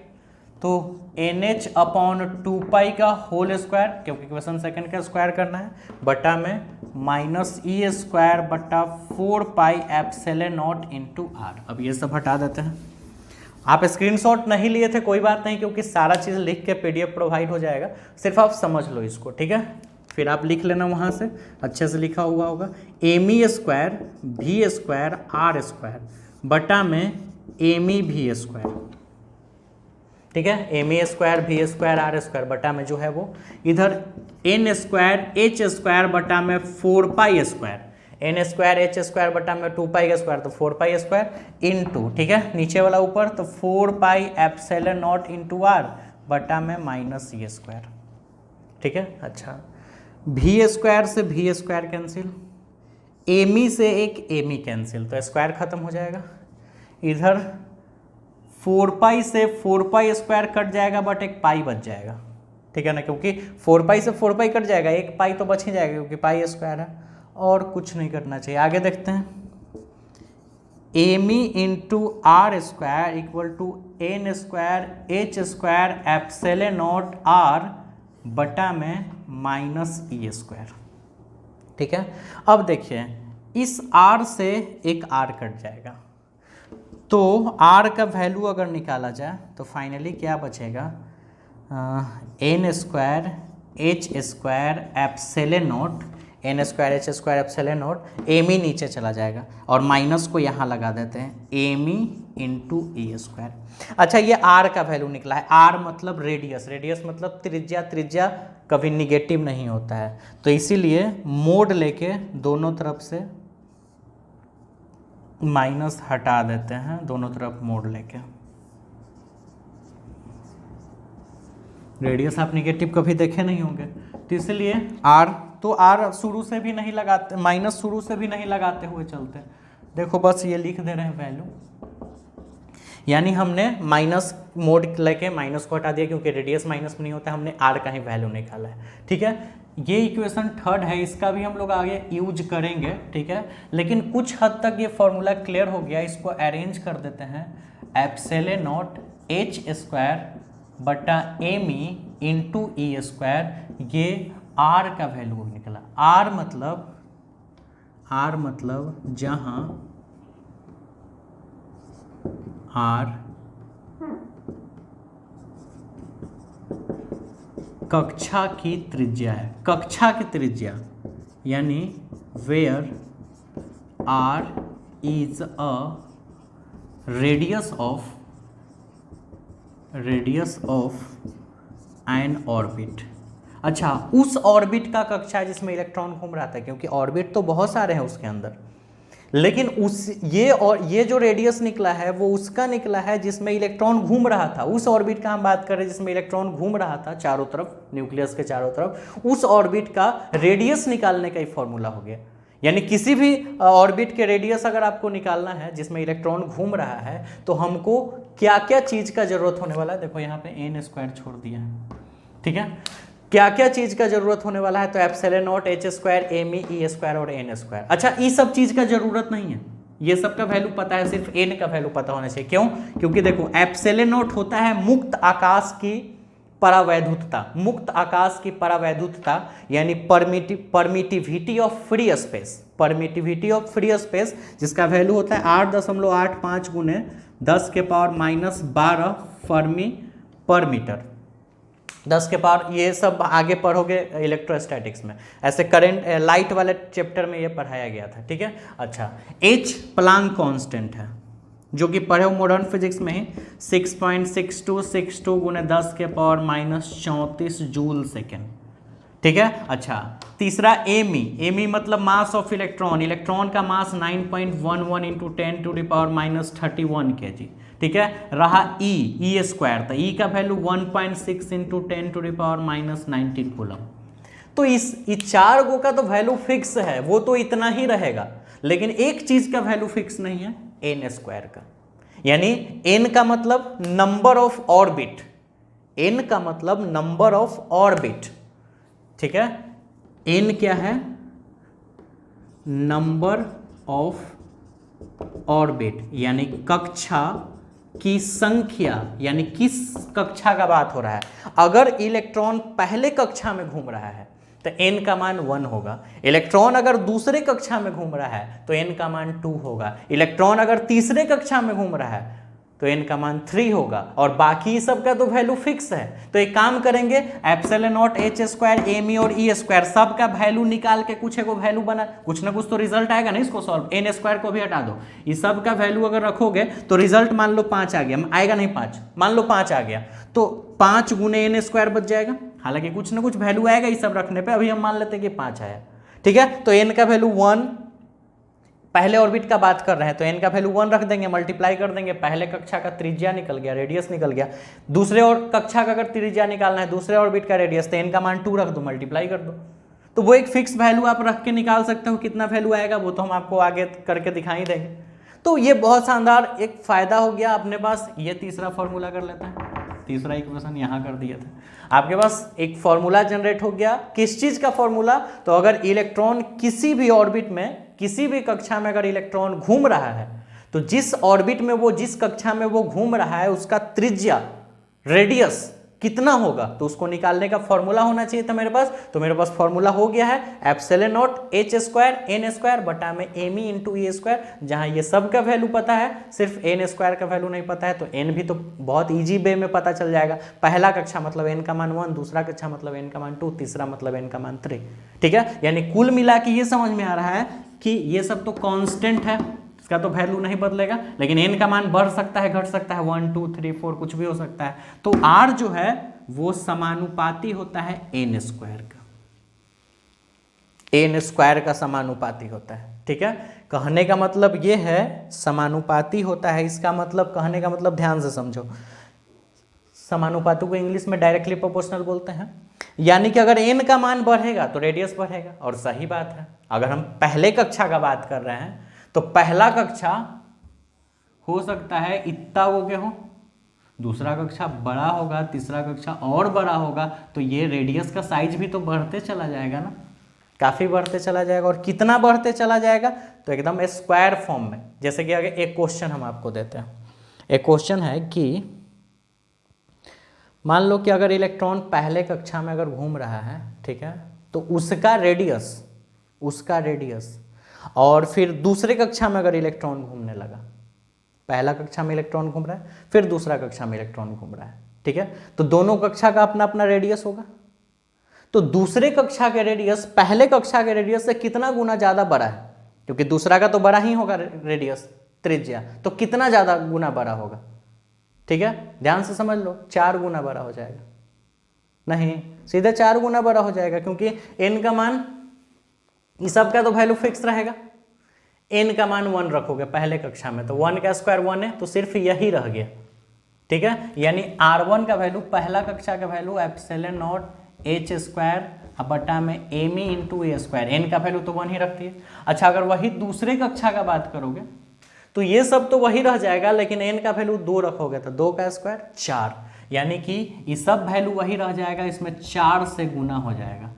तो NH/2π का होल स्क्वायर, क्योंकि इक्वेशन सेकंड का स्क्वायर करना है, बटा में -E² बटा 4πε0 इंटू आर। अब ये सब हटा देते हैं। आप स्क्रीनशॉट नहीं लिए थे कोई बात नहीं, क्योंकि सारा चीज़ लिख के PDF प्रोवाइड हो जाएगा, सिर्फ आप समझ लो इसको। ठीक है, फिर आप लिख लेना वहाँ से, अच्छे से लिखा हुआ होगा, ME² V² R² बटा में MEV²। ठीक है, ME² V² R² बटा में जो है वो इधर N² H² बटा में 4π², N² H² बटा में 2π², तो 4π² इंटू, ठीक है, नीचे वाला ऊपर तो 4πε0 इंटू आर बटा में -E²। ठीक है, अच्छा, V² से V² कैंसिल, एमी से एक एमी कैंसिल, तो स्क्वायर खत्म हो जाएगा। इधर 4π से 4π² कट जाएगा, बट एक पाई बच जाएगा। ठीक है ना, क्योंकि 4π से 4π कट जाएगा, एक पाई तो बच ही जाएगा क्योंकि π² है, और कुछ नहीं करना चाहिए। आगे देखते हैं, m e into R² equal to N² H² ε0 R बटा में -E²। ठीक है, अब देखिए, इस R से एक R कट जाएगा, तो R का वैल्यू अगर निकाला जाए तो फाइनली क्या बचेगा, N² H² ε0, N² H² ε0, Amy नीचे चला जाएगा और माइनस को यहाँ लगा देते हैं, एमी इंटू E²। अच्छा, ये R का वैल्यू निकला है, R मतलब रेडियस, रेडियस मतलब त्रिज्या, त्रिज्या कभी निगेटिव नहीं होता है, तो इसीलिए मोड लेके दोनों तरफ से माइनस हटा देते हैं, दोनों तरफ मोड लेके। रेडियस आप निगेटिव कभी देखे नहीं होंगे, तो इसलिए R, तो R शुरू से भी नहीं लगाते, माइनस शुरू से भी नहीं लगाते हुए चलते, देखो बस ये लिख दे रहे हैं वैल्यू, यानी हमने माइनस मोड लेके माइनस को हटा दिया, क्योंकि रेडियस माइनस में नहीं होता, हमने आर का ही वैल्यू निकाला है। ठीक है, ये इक्वेशन थर्ड है, इसका भी हम लोग आगे यूज करेंगे। ठीक है, लेकिन कुछ हद तक ये फॉर्मूला क्लियर हो गया। इसको अरेंज कर देते हैं, एप्सिलॉन नॉट एच स्क्वायर बटा M E into E square, ये आर का वैल्यू निकला। आर मतलब जहां आर कक्षा की त्रिज्या है, कक्षा की त्रिज्या, यानी where R is a radius of N orbit. अच्छा, उस ऑर्बिट का कक्षा है जिसमें इलेक्ट्रॉन घूम रहा था, क्योंकि ऑर्बिट तो बहुत सारे हैं उसके अंदर, लेकिन ये जो रेडियस निकला है वो उसका निकला है जिसमें इलेक्ट्रॉन घूम रहा था। उस ऑर्बिट का हम बात कर रहे हैं जिसमें इलेक्ट्रॉन घूम रहा था चारों तरफ, न्यूक्लियस के चारों तरफ। उस ऑर्बिट का रेडियस निकालने का ही फॉर्मूला हो गया। यानी किसी भी ऑर्बिट के रेडियस अगर आपको निकालना है जिसमें इलेक्ट्रॉन घूम रहा है, तो हमको क्या क्या चीज का जरूरत होने वाला है। देखो यहाँ पे एन स्क्वायर छोड़ दिया है। ठीक है, क्या क्या चीज का जरूरत होने वाला है, तो epsilon naught H square M E square और एन स्क्वायर। अच्छा, ये सब चीज का जरूरत नहीं है, ये सब का वैल्यू पता है, सिर्फ एन का वैल्यू पता होना चाहिए। क्यों? क्योंकि देखो एप्सिलॉन नॉट होता है मुक्त आकाश की परावैद्युतता, मुक्त आकाश की परावैद्युतता, यानी permittivity of free space, permittivity of free space, जिसका वैल्यू होता है 8.85 गुने 10 के पावर माइनस 12 फर्मी पर मीटर। 10 के पावर, ये सब आगे पढ़ोगे इलेक्ट्रोस्टैटिक्स में, ऐसे करंट लाइट वाले चैप्टर में ये पढ़ाया गया था। ठीक है, अच्छा, एच प्लांक कांस्टेंट है, जो कि पढ़े हो मॉडर्न फिजिक्स में ही, 6.6262 गुने 10 के पावर माइनस 34 जूल सेकेंड। ठीक है, अच्छा, तीसरा एमी मतलब मास ऑफ इलेक्ट्रॉन, इलेक्ट्रॉन का mass 9.11 into 10 to the power minus 31 kg। ठीक है, रहा ई स्क्वायर, तो ई का value 1.6 into 10 to the power minus 19 coulomb. तो इस चार गो का तो वैल्यू फिक्स है, वो तो इतना ही रहेगा, लेकिन एक चीज का वैल्यू फिक्स नहीं है, एन स्क्वायर का। यानी एन का मतलब नंबर ऑफ ऑर्बिट, एन का मतलब नंबर ऑफ ऑर्बिट। ठीक है, एन क्या है? नंबर ऑफ ऑर्बिट, यानी कक्षा की संख्या, यानी किस कक्षा का बात हो रहा है। अगर इलेक्ट्रॉन पहले कक्षा में घूम रहा है तो n का मान 1 होगा। इलेक्ट्रॉन अगर दूसरे कक्षा में घूम रहा है तो n का मान 2 होगा। इलेक्ट्रॉन अगर तीसरे कक्षा में घूम रहा है तो n का मान 3 होगा, और बाकी सब का तो वैल्यू फिक्स है। तो एक काम करेंगे, epsilon naught H square M E और ई स्क्वायर सब का वैल्यू निकाल के कुछ को वैल्यू बना, कुछ ना कुछ तो रिजल्ट आएगा ना। इसको सॉल्व, एन स्क्वायर को भी हटा दो, ये सब का वैल्यू अगर रखोगे तो रिजल्ट मान लो 5 आ गया, आएगा नहीं 5, मान लो 5 आ गया, तो 5 गुने एन स्क्वायर बच जाएगा। हालांकि कुछ ना कुछ वैल्यू आएगा ये सब रखने पे, अभी हम मान लेते हैं कि 5 आया। ठीक है, तो एन का वैल्यू 1, पहले ऑर्बिट का बात कर रहे हैं तो एन का वैल्यू 1 रख देंगे, मल्टीप्लाई कर देंगे, पहले कक्षा का त्रिज्या निकल गया, रेडियस निकल गया। दूसरे और कक्षा का अगर त्रिज्या निकालना है, दूसरे ऑर्बिट का रेडियस, तो एन का मान 2 रख दो, मल्टीप्लाई कर दो। तो वो एक फिक्स वैल्यू आप रख के निकाल सकते हो, कितना वैल्यू आएगा वो तो हम आपको आगे करके दिखाई देंगे। तो ये बहुत शानदार एक फायदा हो गया अपने पास। ये तीसरा फॉर्मूला कर लेते हैं, तीसरा इक्वेशन यहाँ कर दिया था, आपके पास एक फॉर्मूला जनरेट हो गया। किस चीज का फॉर्मूला? तो अगर इलेक्ट्रॉन किसी भी ऑर्बिट में, किसी भी कक्षा में अगर इलेक्ट्रॉन घूम रहा है, तो जिस ऑर्बिट में वो, जिस कक्षा में वो घूम रहा है, उसका त्रिज्या, रेडियस कितना होगा, तो उसको निकालने का फॉर्मूला होना चाहिए था मेरे पास। तो मेरे पास फॉर्मूला हो गया है, epsilon naught H square N square बटा में M E into E square. जहां ये सब का वैल्यू पता है, सिर्फ एन स्क्वायर का वैल्यू नहीं पता है, तो एन भी तो बहुत इजी वे में पता चल जाएगा। पहला कक्षा मतलब एन का मान 1, दूसरा कक्षा मतलब एन का मान 2, तीसरा मतलब एन का मान 3। ठीक है, यानी कुल मिला के ये समझ में आ रहा है कि ये सब तो कांस्टेंट है, इसका तो वैल्यू नहीं बदलेगा, लेकिन n का मान बढ़ सकता है, घट सकता है, 1 2 3 4 कुछ भी हो सकता है। तो r जो है वो समानुपाती होता है n स्क्वायर का, n स्क्वायर का समानुपाती होता है। ठीक है, कहने का मतलब ये है समानुपाती होता है, इसका मतलब, कहने का मतलब ध्यान से समझो, समानुपाती को इंग्लिश में डायरेक्टली प्रोपोर्शनल बोलते हैं। यानी कि अगर n का मान बढ़ेगा तो रेडियस बढ़ेगा, और सही बात है। अगर हम पहले कक्षा का बात कर रहे हैं तो पहला कक्षा हो सकता है इतना वो के हो, दूसरा कक्षा बड़ा होगा, तीसरा कक्षा और बड़ा होगा, तो ये रेडियस का साइज भी तो बढ़ते चला जाएगा ना, काफ़ी बढ़ते चला जाएगा। और कितना बढ़ते चला जाएगा, तो एकदम स्क्वायर फॉर्म में। जैसे कि आगे एक क्वेश्चन हम आपको देते हैं, एक क्वेश्चन है कि मान लो कि अगर इलेक्ट्रॉन पहले कक्षा में अगर घूम रहा है, ठीक है, तो उसका रेडियस और फिर दूसरे कक्षा में अगर इलेक्ट्रॉन घूमने लगा, पहला कक्षा में इलेक्ट्रॉन घूम रहा है, फिर दूसरा कक्षा में इलेक्ट्रॉन घूम रहा है, ठीक है, तो दोनों कक्षा का अपना अपना रेडियस होगा। तो दूसरे कक्षा के रेडियस पहले कक्षा के रेडियस से कितना गुना ज़्यादा बड़ा है, क्योंकि दूसरा का तो बड़ा ही होगा रेडियस, त्रिज्या, तो कितना ज़्यादा गुना बड़ा होगा, ठीक है, ध्यान से समझ लो, 4 गुना बड़ा हो जाएगा। नहीं, सीधे 4 गुना बड़ा हो जाएगा, क्योंकि n का मान, इस सब का तो वैल्यू फिक्स रहेगा, n का मान 1 रखोगे पहले कक्षा में, तो 1 का स्क्वायर 1 है, तो सिर्फ यही रह गया, ठीक है। यानी r1 का वैल्यू, पहला कक्षा का value epsilon not h square बटा में m into a square, n का वैल्यू तो 1 ही रखती है। अच्छा, अगर वही दूसरे कक्षा का बात करोगे तो ये सब तो वही रह जाएगा, लेकिन n का वैल्यू 2 रखोगे तो 2 का स्क्वायर 4, यानी कि ये सब वैल्यू वही रह जाएगा, इसमें 4 से गुना हो जाएगा,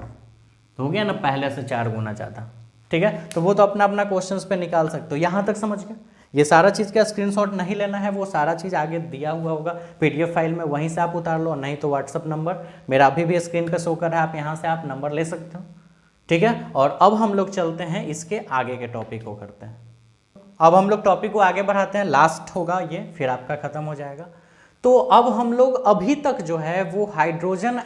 तो हो गया ना पहले से 4 गुना ज़्यादा, ठीक है। तो वो तो अपना अपना क्वेश्चंस पे निकाल सकते हो। यहाँ तक समझ गए? ये सारा चीज़ का स्क्रीनशॉट नहीं लेना है, वो सारा चीज़ आगे दिया हुआ होगा PDF फाइल में, वहीं से आप उतार लो, नहीं तो व्हाट्सअप नंबर मेरा अभी भी स्क्रीन पे शो कर रहा है, आप यहाँ से आप नंबर ले सकते हो, ठीक है। और अब हम लोग चलते हैं इसके आगे के टॉपिक को करते हैं। अब हम लोग टॉपिक को आगे बढ़ाते हैं, लास्ट होगा ये, फिर आपका खत्म हो जाएगा। तो अब हम लोग अभी तक जो है वो हाइड्रोजन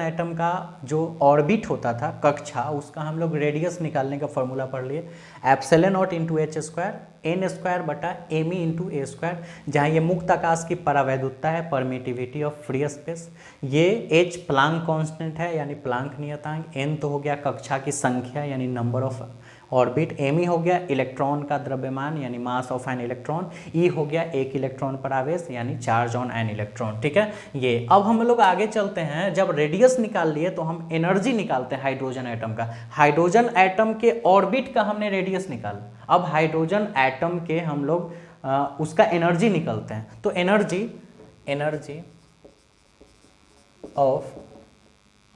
एटम का जो ऑर्बिट होता था कक्षा, उसका हम लोग रेडियस निकालने का फॉर्मूला पढ़ लिए, epsilon naught into h square n square बटा m इंटू a स्क्वायर, जहाँ ये मुक्त आकाश की परावैद्युतता है, परमिटिविटी ऑफ फ्री स्पेस, ये h प्लांक कांस्टेंट है यानी प्लांक नियतांक, n तो हो गया कक्षा की संख्या यानी नंबर ऑफ ऑर्बिट, एम हो गया इलेक्ट्रॉन का द्रव्यमान यानी मास ऑफ एन इलेक्ट्रॉन, ई हो गया एक इलेक्ट्रॉन पर आवेश यानी चार्ज ऑन एन इलेक्ट्रॉन, ठीक है। ये अब हम लोग आगे चलते हैं, जब रेडियस निकाल लिए तो हम एनर्जी निकालते हैं हाइड्रोजन एटम का। हाइड्रोजन एटम के ऑर्बिट का हमने रेडियस निकाला, अब हाइड्रोजन एटम के हम लोग उसका एनर्जी निकालते हैं। तो एनर्जी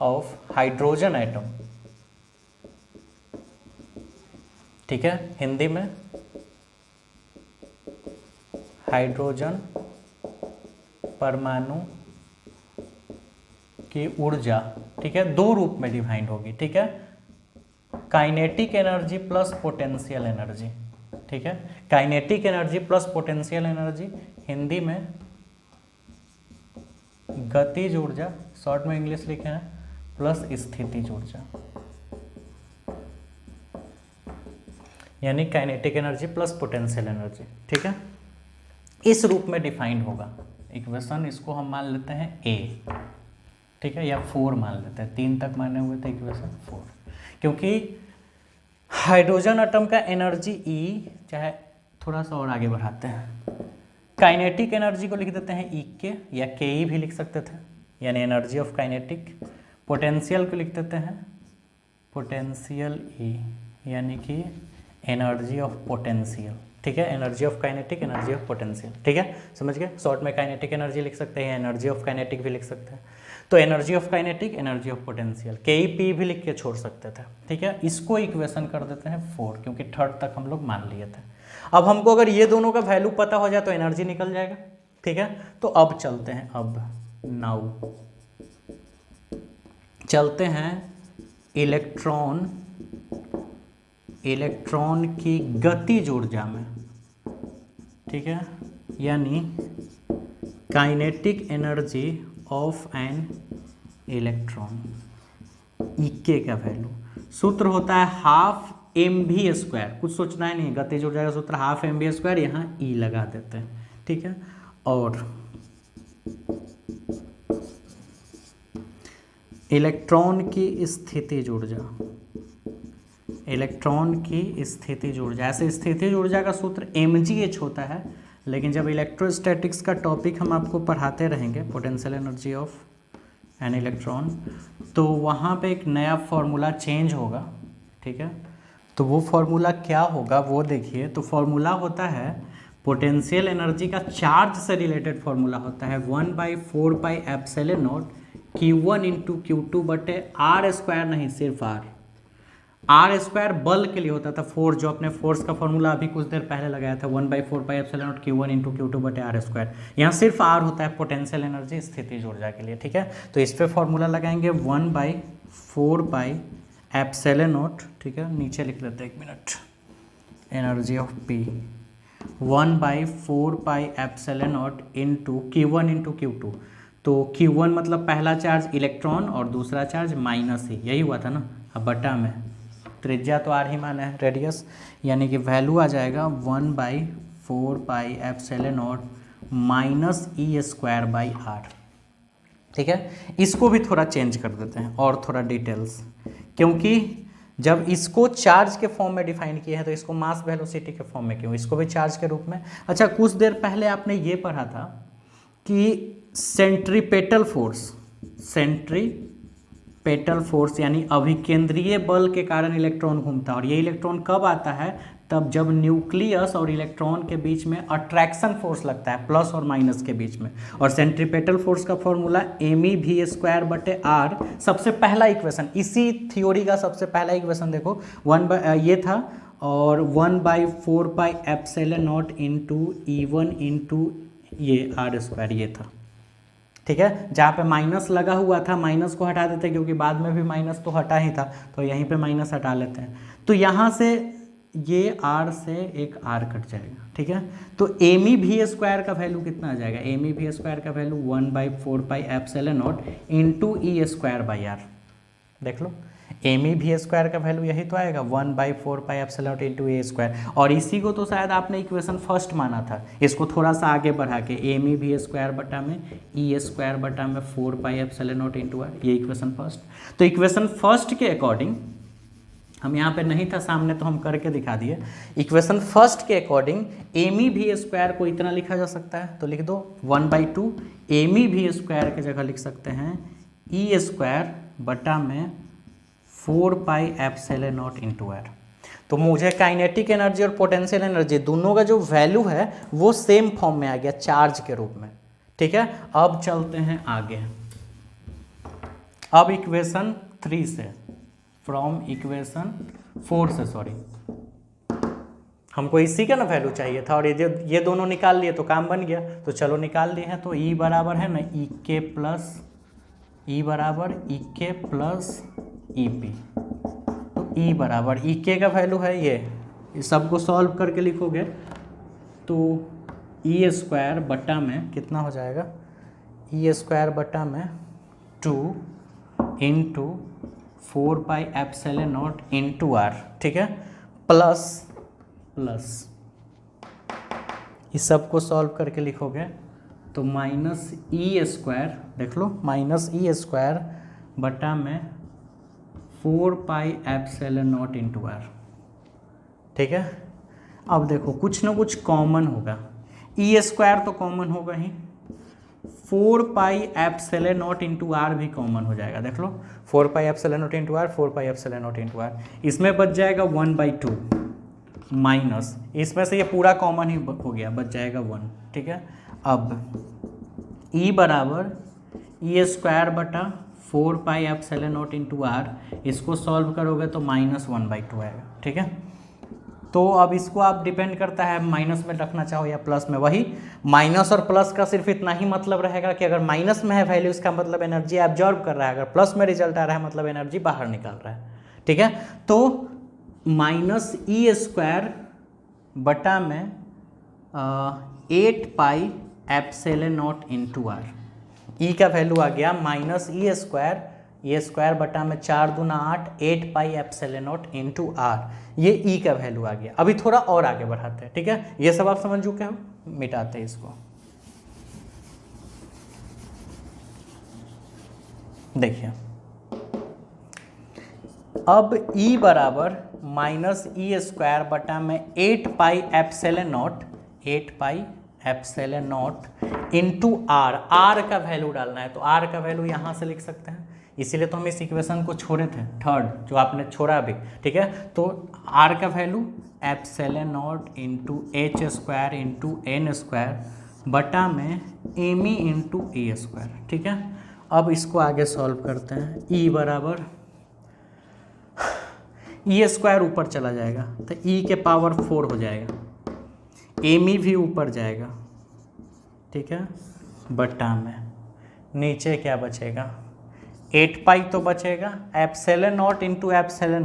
ऑफ हाइड्रोजन एटम, ठीक है, हिंदी में हाइड्रोजन परमाणु की ऊर्जा, ठीक है, 2 रूप में डिफाइंड होगी, ठीक है, kinetic energy plus potential energy, ठीक है, kinetic energy plus potential energy, Hindi में गतिज ऊर्जा, शॉर्ट में इंग्लिश लिखे हैं, प्लस स्थितिज ऊर्जा, यानी kinetic energy plus potential energy, ठीक है, इस रूप में डिफाइंड होगा इक्वेशन। इसको हम मान लेते हैं A, ठीक है, या 4 मान लेते हैं, 3 तक माने हुए थे इक्वेशन 4, क्योंकि हाइड्रोजन एटम का एनर्जी E, चाहे थोड़ा सा और आगे बढ़ाते हैं, काइनेटिक एनर्जी को लिख देते हैं E के, या KE भी लिख सकते थे, यानी एनर्जी ऑफ काइनेटिक, पोटेंशियल को लिख देते हैं पोटेंशियल E, यानी कि एनर्जी ऑफ पोटेंशियल, ठीक है, energy of kinetic, energy of potential, ठीक है, समझ गए। शॉर्ट में काइनेटिक एनर्जी लिख सकते हैं, एनर्जी ऑफ काइनेटिक भी लिख सकते हैं। तो energy of kinetic, energy of potential, KEP भी लिख के छोड़ सकते थे, ठीक है। इसको इक्वेशन कर देते हैं 4, क्योंकि 3rd तक हम लोग मान लिए थे। अब हमको अगर ये दोनों का वैल्यू पता हो जाए तो एनर्जी निकल जाएगा, ठीक है। तो अब चलते हैं, नाउ चलते हैं इलेक्ट्रॉन की गतिज ऊर्जा में, ठीक है, यानी kinetic energy of an electron, EK का वैल्यू, सूत्र होता है हाफ mv स्क्वायर, कुछ सोचना है नहीं, गतिज ऊर्जा का सूत्र हाफ mv स्क्वायर, यहाँ E लगा देते हैं, ठीक है। और इलेक्ट्रॉन की स्थितिज ऊर्जा, ऐसे स्थितिज ऊर्जा का सूत्र mgh होता है, लेकिन जब इलेक्ट्रोस्टैटिक्स का टॉपिक हम आपको पढ़ाते रहेंगे, potential energy of an electron, तो वहाँ पे एक नया फॉर्मूला चेंज होगा, ठीक है। तो वो फॉर्मूला क्या होगा वो देखिए, तो फॉर्मूला होता है पोटेंशियल एनर्जी का चार्ज से रिलेटेड फॉर्मूला होता है 1/4πε0 Q1 इंटू Q2 बटे आर स्क्वायर, नहीं सिर्फ आर स्क्वायर बल के लिए होता था, फोर्स, जो अपने फोर्स का फॉर्मूला अभी कुछ देर पहले लगाया था 1/4πε0 Q1 इंटू Q2 बटे आर स्क्वायर। यहाँ सिर्फ आर होता है पोटेंशियल एनर्जी स्थितिज ऊर्जा के लिए, ठीक है। तो इस पर फॉर्मूला लगाएंगे 1/4πε0, ठीक है, नीचे लिख लेते हैं 1 minute, energy of P 1/4πε0 into Q1 into Q2। तो Q1 मतलब पहला चार्ज इलेक्ट्रॉन और दूसरा चार्ज माइनस ही, यही हुआ था ना। अब बटा में त्रिज्या तो आर ही माना है, रेडियस, यानी कि वैल्यू आ जाएगा 1/4πε0 माइनस E²/r, ठीक है। इसको भी थोड़ा चेंज कर देते हैं और थोड़ा डिटेल्स, क्योंकि जब इसको चार्ज के फॉर्म में डिफाइन किया है तो इसको मास वेलोसिटी के फॉर्म में क्यों, इसको भी चार्ज के रूप में। अच्छा, कुछ देर पहले आपने ये पढ़ा था कि सेंट्रीपेटल फोर्स यानी अभिकेंद्रीय बल के कारण इलेक्ट्रॉन घूमता है, और ये इलेक्ट्रॉन कब आता है, तब जब न्यूक्लियस और इलेक्ट्रॉन के बीच में अट्रैक्शन फोर्स लगता है, प्लस और माइनस के बीच में। और सेंट्रीपेटल फोर्स का फॉर्मूला mv² बटे r, सबसे पहला इक्वेशन, इसी थ्योरी का सबसे पहला इक्वेशन देखो, ये था, और 1/4πε0 इंटू E1 इंटू ये r², ये था, ठीक है। जहाँ पे माइनस लगा हुआ था, माइनस को हटा देते क्योंकि बाद में भी माइनस तो हटा ही था, तो यहीं पे माइनस हटा लेते हैं। तो यहाँ से ये r से एक r कट जाएगा, ठीक है। तो mv² का वैल्यू कितना आ जाएगा, mv² का वैल्यू 1/4πε0 इंटू E²/r, देख लो, mv² का वैल्यू यही तो आएगा 1/4πε0 इंटू E²। और इसी को तो शायद आपने इक्वेशन फर्स्ट माना था, इसको थोड़ा सा आगे बढ़ा के mv² बटा में E² बटा में 4πε0 इंटू r, ये इक्वेशन फर्स्ट। तो इक्वेशन फर्स्ट के अकॉर्डिंग, हम यहाँ पे नहीं था सामने तो हम करके दिखा दिए, इक्वेशन फर्स्ट के अकॉर्डिंग mv² को इतना लिखा जा सकता है, तो लिख दो 1/2 mv² की जगह लिख सकते हैं E² बटा में 4πε0 इंटू r। तो मुझे काइनेटिक एनर्जी और पोटेंशियल एनर्जी दोनों का जो वैल्यू है वो सेम फॉर्म में आ गया, चार्ज के रूप में, ठीक है। अब चलते हैं आगे, अब इक्वेशन 3 से, फ्रॉम इक्वेशन 4 से, सॉरी, हमको इसी का ना वैल्यू चाहिए था, और ये दोनों निकाल लिए तो काम बन गया। तो चलो निकाल लिए हैं, तो E बराबर है ना EK प्लस EP। तो E बराबर EK का वैल्यू है ये सबको सॉल्व करके लिखोगे तो E² बटा में कितना हो जाएगा, E² बटा में 2 इंटू 4πε0 इंटू r, ठीक है, प्लस इस सब को सॉल्व करके लिखोगे तो माइनस E², देख लो, माइनस E² बटा में 4πε0 इंटू r, ठीक है। अब देखो कुछ ना कुछ कॉमन होगा, E² तो कॉमन होगा ही, 4πε0 इंटू r भी कॉमन हो जाएगा, देख लो, 4πε0 इंटू r, 4πε0 इंटू r, इसमें बच जाएगा 1/2 माइनस, इसमें से ये पूरा कॉमन ही हो गया, बच जाएगा 1, ठीक है। अब E बराबर E² बटा 4πε0 इंटू r, इसको सॉल्व करोगे तो -1/2 आएगा, ठीक है। तो अब इसको आप डिपेंड करता है माइनस में रखना चाहो या प्लस में, वही माइनस और प्लस का सिर्फ इतना ही मतलब रहेगा कि अगर माइनस में है वैल्यू इसका मतलब एनर्जी एब्जॉर्ब कर रहा है, अगर प्लस में रिजल्ट आ रहा है मतलब एनर्जी बाहर निकाल रहा है, ठीक है। तो माइनस E² बटा में 8πε0 इंटू r, E का वैल्यू आ गया माइनस E² बटा में 4 दूना 8, 8πε0 इंटू r, ये E का वैल्यू आ गया। अभी थोड़ा और आगे बढ़ाते हैं, ठीक है, ये सब आप समझ चुके हो, मिटाते हैं इसको। देखिए अब E बराबर माइनस E² बटा में 8πε0 इंटू r, r का वैल्यू डालना है, तो r का वैल्यू यहाँ से लिख सकते हैं, इसीलिए तो हम इस इक्वेशन को छोड़े थे, थर्ड जो आपने छोड़ा अभी, ठीक है। तो आर का value epsilon naught into H square into N square बटा में M E into A square, ठीक है। अब इसको आगे सॉल्व करते हैं। ई बराबर ई स्क्वायर ऊपर चला जाएगा तो ई के पावर 4 हो जाएगा, एम ई भी ऊपर जाएगा, ठीक है, बटा में नीचे क्या बचेगा 8 पाई तो बचेगा, epsilon naught into epsilon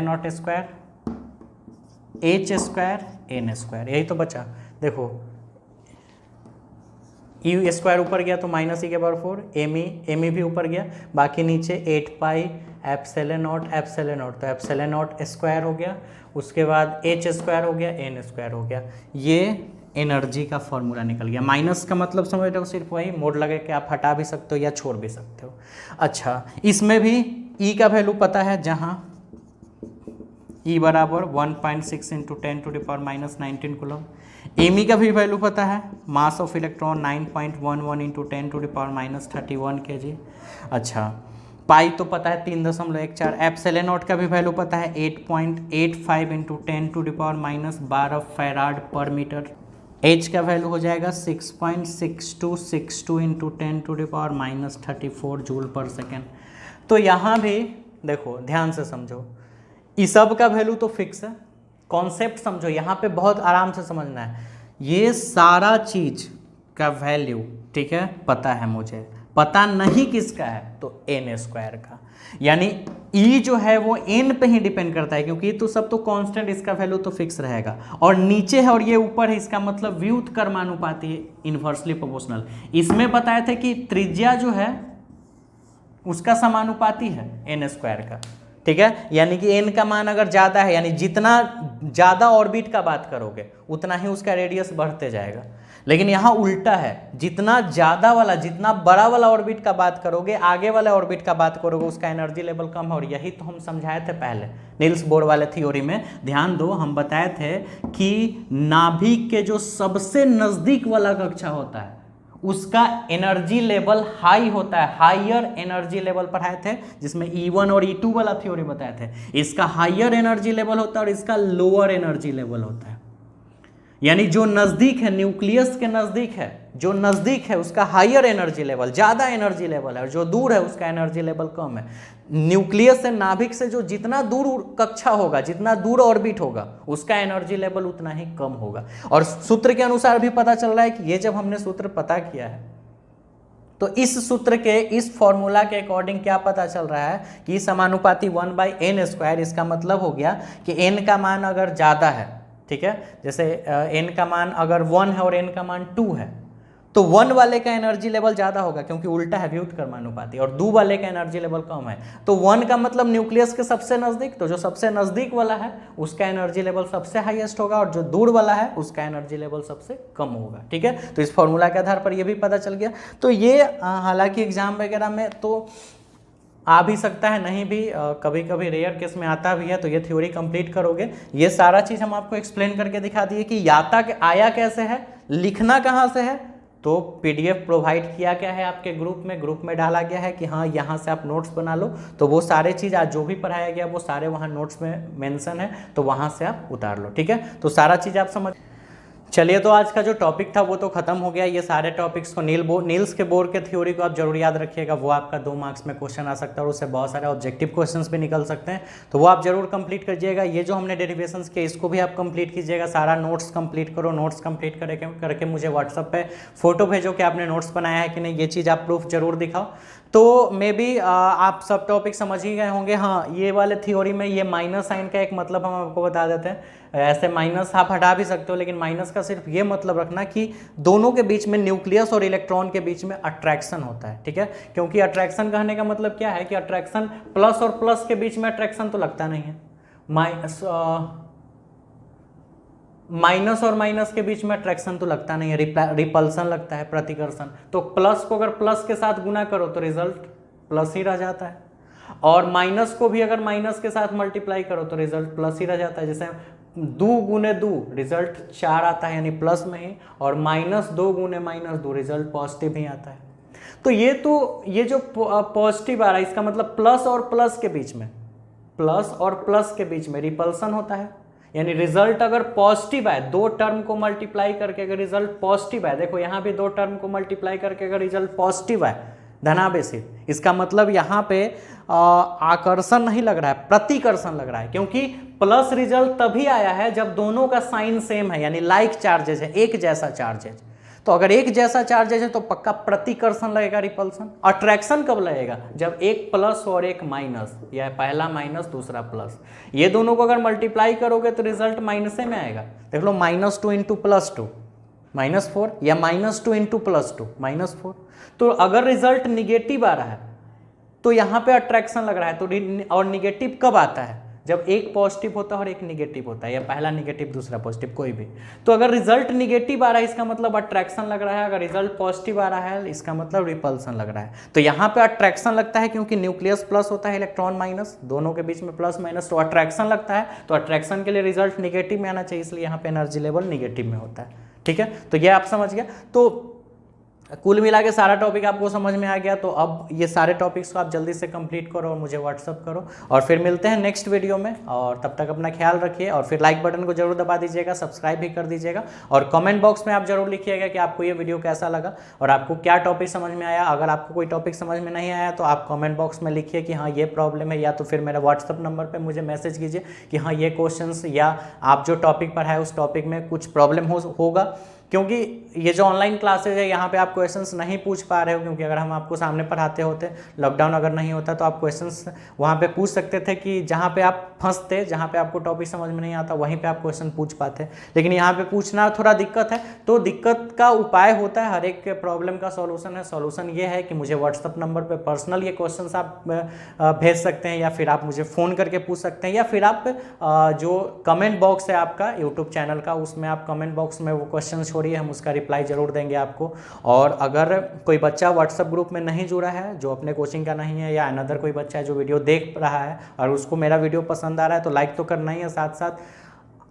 naught square H square N square, यही तो बचा। देखो यू स्क्वायर ऊपर गया तो माइनस ई के पावर 4, एम ई भी ऊपर गया, बाकी नीचे 8 पाई एप्सिलॉन नॉट तो एप्सिलॉन नॉट स्क्वायर हो गया, उसके बाद एच स्क्वायर हो गया, एन स्क्वायर हो गया। ये एनर्जी का फॉर्मूला निकल गया। माइनस का मतलब समझ रहे हो, सिर्फ वही मोड लगे कि आप हटा भी सकते हो या छोड़ भी सकते हो। अच्छा, इसमें भी ई का वैल्यू पता है, जहाँ ई बराबर 1.6 इंटू 10⁻⁻19 कूलम। एम ई का भी वैल्यू पता है, mass of electron 9.11 into 10⁻31 kg। अच्छा, पाई तो पता है 3.14। एप्सिलॉन नॉट का भी वैल्यू पता है 8.85 इंटू 10⁻12 फैराड पर मीटर। एच का वैल्यू हो जाएगा 6.6262 इंटू 10⁻34 जूल पर सेकेंड। तो यहाँ भी देखो ध्यान से समझो, इस सब का वैल्यू तो फिक्स है, कॉन्सेप्ट समझो, यहाँ पे बहुत आराम से समझना है। ये सारा चीज का वैल्यू, ठीक है, पता है मुझे, पता नहीं किसका है तो एन स्क्वायर का, यानी ई जो है वो एन पे ही डिपेंड करता है, क्योंकि तो सब तो कांस्टेंट, इसका वैल्यू तो फिक्स रहेगा, और नीचे है और ये ऊपर है, इसका मतलब व्युत्क्रमानुपाती है, इन्वर्सली प्रोपोर्शनल। इसमें बताए थे कि त्रिज्या जो है उसका समानुपाती है एन स्क्वायर का, ठीक है, यानी कि एन का मान अगर ज़्यादा है, यानी जितना ज़्यादा ऑर्बिट का बात करोगे उतना ही उसका रेडियस बढ़ते जाएगा। लेकिन यहाँ उल्टा है, जितना ज़्यादा वाला, जितना बड़ा वाला ऑर्बिट का बात करोगे, आगे वाले ऑर्बिट का बात करोगे, उसका एनर्जी लेवल कम है। और यही तो हम समझाए थे पहले नील्स बोर वाले थ्योरी में। ध्यान दो, हम बताए थे कि नाभिक के जो सबसे नज़दीक वाला कक्षा होता है उसका एनर्जी लेवल हाई होता है, हाइयर एनर्जी लेवल पढ़ाए थे, जिसमें E1 और E2 वाला थ्योरी बताए थे। इसका हाइयर एनर्जी लेवल होता है और इसका लोअर एनर्जी लेवल होता है। यानी जो नज़दीक है, न्यूक्लियस के नज़दीक है, जो नज़दीक है उसका हाइयर एनर्जी लेवल, ज़्यादा एनर्जी लेवल है, और जो दूर है उसका एनर्जी लेवल कम है। न्यूक्लियस से, नाभिक से जो जितना दूर कक्षा होगा, जितना दूर ऑर्बिट होगा, उसका एनर्जी लेवल उतना ही कम होगा। और सूत्र के अनुसार भी पता चल रहा है कि ये जब हमने सूत्र पता किया है तो इस सूत्र के, इस फॉर्मूला के अकॉर्डिंग क्या पता चल रहा है कि समानुपाती 1/n स्क्वायर, इसका मतलब हो गया कि n का मान अगर ज़्यादा है, ठीक है, जैसे n का मान अगर 1 है और n का मान 2 है, तो 1 वाले का एनर्जी लेवल ज़्यादा होगा क्योंकि उल्टा है, व्युत्क्रमानुपाती, और 2 वाले का एनर्जी लेवल कम है। तो 1 का मतलब न्यूक्लियस के सबसे नज़दीक, तो जो सबसे नज़दीक वाला है उसका एनर्जी लेवल सबसे हाईएस्ट होगा, और जो दूर वाला है उसका एनर्जी लेवल सबसे कम होगा, ठीक है। तो इस फॉर्मूला के आधार पर ये भी पता चल गया। तो ये हालांकि एग्जाम वगैरह में तो आ भी सकता है, नहीं भी, कभी कभी रेयर केस में आता भी है। तो ये थ्योरी कंप्लीट करोगे, ये सारा चीज़ हम आपको एक्सप्लेन करके दिखा दिए कि याता के आया कैसे है, लिखना कहाँ से है। तो पीडीएफ प्रोवाइड किया गया है आपके ग्रुप में डाला गया है कि हाँ यहाँ से आप नोट्स बना लो। तो वो सारे चीज़ आज जो भी पढ़ाया गया वो सारे वहाँ नोट्स में मेंशन है, तो वहाँ से आप उतार लो, ठीक है। तो सारा चीज़ आप समझ। चलिए, तो आज का जो टॉपिक था वो तो खत्म हो गया। ये सारे टॉपिक्स को नील्स के बोर के थ्योरी को आप जरूर याद रखिएगा, वो आपका 2 मार्क्स में क्वेश्चन आ सकता है और उससे बहुत सारे ऑब्जेक्टिव क्वेश्चंस भी निकल सकते हैं, तो वो आप जरूर कंप्लीट कीजिएगा। ये जो हमने डेरिवेशंस किए इसको भी आप कंप्लीट कीजिएगा, सारा नोट्स कंप्लीट करो। नोट्स कंप्लीट करके मुझे व्हाट्सअप पे फोटो भेजो कि आपने नोट्स बनाया है कि नहीं, ये चीज़ आप प्रूफ जरूर दिखाओ। तो मे बी आप सब टॉपिक समझ ही गए होंगे। हाँ, ये वाले थ्योरी में ये माइनस साइन का एक मतलब हम आपको बता देते हैं। ऐसे माइनस आप हटा भी सकते हो, लेकिन माइनस का सिर्फ ये मतलब रखना कि दोनों के बीच में, न्यूक्लियस और इलेक्ट्रॉन के बीच में अट्रैक्शन होता है, ठीक है। क्योंकि अट्रैक्शन कहने का मतलब क्या है कि अट्रैक्शन, प्लस और प्लस के बीच में अट्रैक्शन तो लगता नहीं है, माइनस और माइनस के बीच में अट्रैक्शन तो लगता नहीं है, रिपल्सन लगता है, प्रतिकर्षण। तो प्लस को अगर प्लस के साथ गुना करो तो रिजल्ट प्लस ही रह जाता है, और माइनस को भी अगर माइनस के साथ मल्टीप्लाई करो तो रिजल्ट प्लस ही रह जाता है। जैसे 2 गुने 2 रिजल्ट 4 आता है, यानी प्लस में ही, और -2 गुने -2 रिजल्ट पॉजिटिव ही आता है। तो ये जो पॉजिटिव आ रहा है इसका मतलब प्लस और प्लस के बीच में, प्लस और प्लस के बीच में रिपल्सन होता है। यानी रिजल्ट अगर पॉजिटिव है, दो टर्म को मल्टीप्लाई करके अगर रिजल्ट पॉजिटिव है, देखो यहाँ भी दो टर्म को मल्टीप्लाई करके अगर रिजल्ट पॉजिटिव है धनावेशित, इसका मतलब यहाँ पे आकर्षण नहीं लग रहा है, प्रतिकर्षण लग रहा है, क्योंकि प्लस रिजल्ट तभी आया है जब दोनों का साइन सेम है, यानी लाइक चार्जेज है, एक जैसा चार्जेज। तो अगर एक जैसा चार्जेज है तो पक्का प्रतिकर्षण लगेगा, रिपल्सन। अट्रैक्शन कब लगेगा? जब एक प्लस और एक माइनस, या पहला माइनस दूसरा प्लस, ये दोनों को अगर मल्टीप्लाई करोगे तो रिजल्ट माइनस में आएगा। देख लो, -2 इंटू +2 -4, या -2 इंटू +2 -4। तो अगर रिजल्ट निगेटिव आ रहा है तो यहाँ पे अट्रैक्शन लग रहा है। तो और निगेटिव कब आता है? जब एक पॉजिटिव होता है और एक निगेटिव होता है, या पहला निगेटिव दूसरा पॉजिटिव, कोई भी। तो अगर रिजल्ट निगेटिव आ रहा है इसका मतलब अट्रैक्शन लग रहा है, अगर रिजल्ट पॉजिटिव आ रहा है इसका मतलब रिपल्सन लग रहा है। तो यहाँ पे अट्रैक्शन लगता है क्योंकि न्यूक्लियस प्लस होता है, इलेक्ट्रॉन माइनस, दोनों के बीच में प्लस माइनस, तो अट्रैक्शन लगता है। तो अट्रैक्शन के लिए रिजल्ट निगेटिव में आना चाहिए, इसलिए यहाँ पे एनर्जी लेवल निगेटिव में होता है। ठीक है, तो ये आप समझ गया। तो कुल मिला के सारा टॉपिक आपको समझ में आ गया। तो अब ये सारे टॉपिक्स को आप जल्दी से कंप्लीट करो और मुझे व्हाट्सअप करो, और फिर मिलते हैं नेक्स्ट वीडियो में। और तब तक अपना ख्याल रखिए, और फिर लाइक बटन को जरूर दबा दीजिएगा, सब्सक्राइब भी कर दीजिएगा, और कमेंट बॉक्स में आप जरूर लिखिएगा कि आपको ये वीडियो कैसा लगा और आपको क्या टॉपिक समझ में आया। अगर आपको कोई टॉपिक समझ में नहीं आया तो आप कमेंट बॉक्स में लिखिए कि हाँ ये प्रॉब्लम है, या तो फिर मेरे व्हाट्सअप नंबर पर मुझे मैसेज कीजिए कि हाँ ये क्वेश्चंस या आप जो टॉपिक पर है उस टॉपिक में कुछ प्रॉब्लम होगा। क्योंकि ये जो ऑनलाइन क्लासेज है यहाँ पे आप क्वेश्चंस नहीं पूछ पा रहे हो, क्योंकि अगर हम आपको सामने पढ़ाते होते, लॉकडाउन अगर नहीं होता तो आप क्वेश्चंस वहाँ पे पूछ सकते थे कि जहाँ पे आप फंसते, जहाँ पे आपको टॉपिक समझ में नहीं आता वहीं पे आप क्वेश्चन पूछ पाते। लेकिन यहाँ पे पूछना थोड़ा दिक्कत है। तो दिक्कत का उपाय होता है, हर एक प्रॉब्लम का सॉल्यूशन है। सॉल्यूशन ये है कि मुझे व्हाट्सअप नंबर पर पर्सनल ये क्वेश्चन आप भेज सकते हैं, या फिर आप मुझे फ़ोन करके पूछ सकते हैं, या फिर आप जो कमेंट बॉक्स है आपका यूट्यूब चैनल का, उसमें आप कमेंट बॉक्स में वो क्वेश्चन छोड़िए, हम उसका रिप्लाई जरूर देंगे आपको। और अगर कोई बच्चा व्हाट्सएप ग्रुप में नहीं जुड़ा है, जो अपने कोचिंग का नहीं है, या अनदर कोई बच्चा है जो वीडियो देख रहा है और उसको मेरा वीडियो पसंद आ रहा है, तो लाइक तो करना ही है। साथ साथ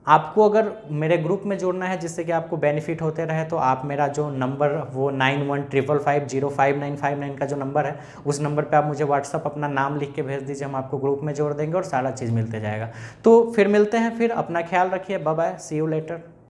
आपको अगर मेरे ग्रुप में जुड़ना है जिससे कि आपको बेनिफिट होते रहे, तो आप मेरा जो नंबर वो 9155505959 का जो नंबर है, उस नंबर पे आप मुझे व्हाट्सअप अपना नाम लिख के भेज दीजिए, हम आपको ग्रुप में जोड़ देंगे और सारा चीज़ मिलते जाएगा। तो फिर मिलते हैं, फिर अपना ख्याल रखिए, bye bye, see you letter.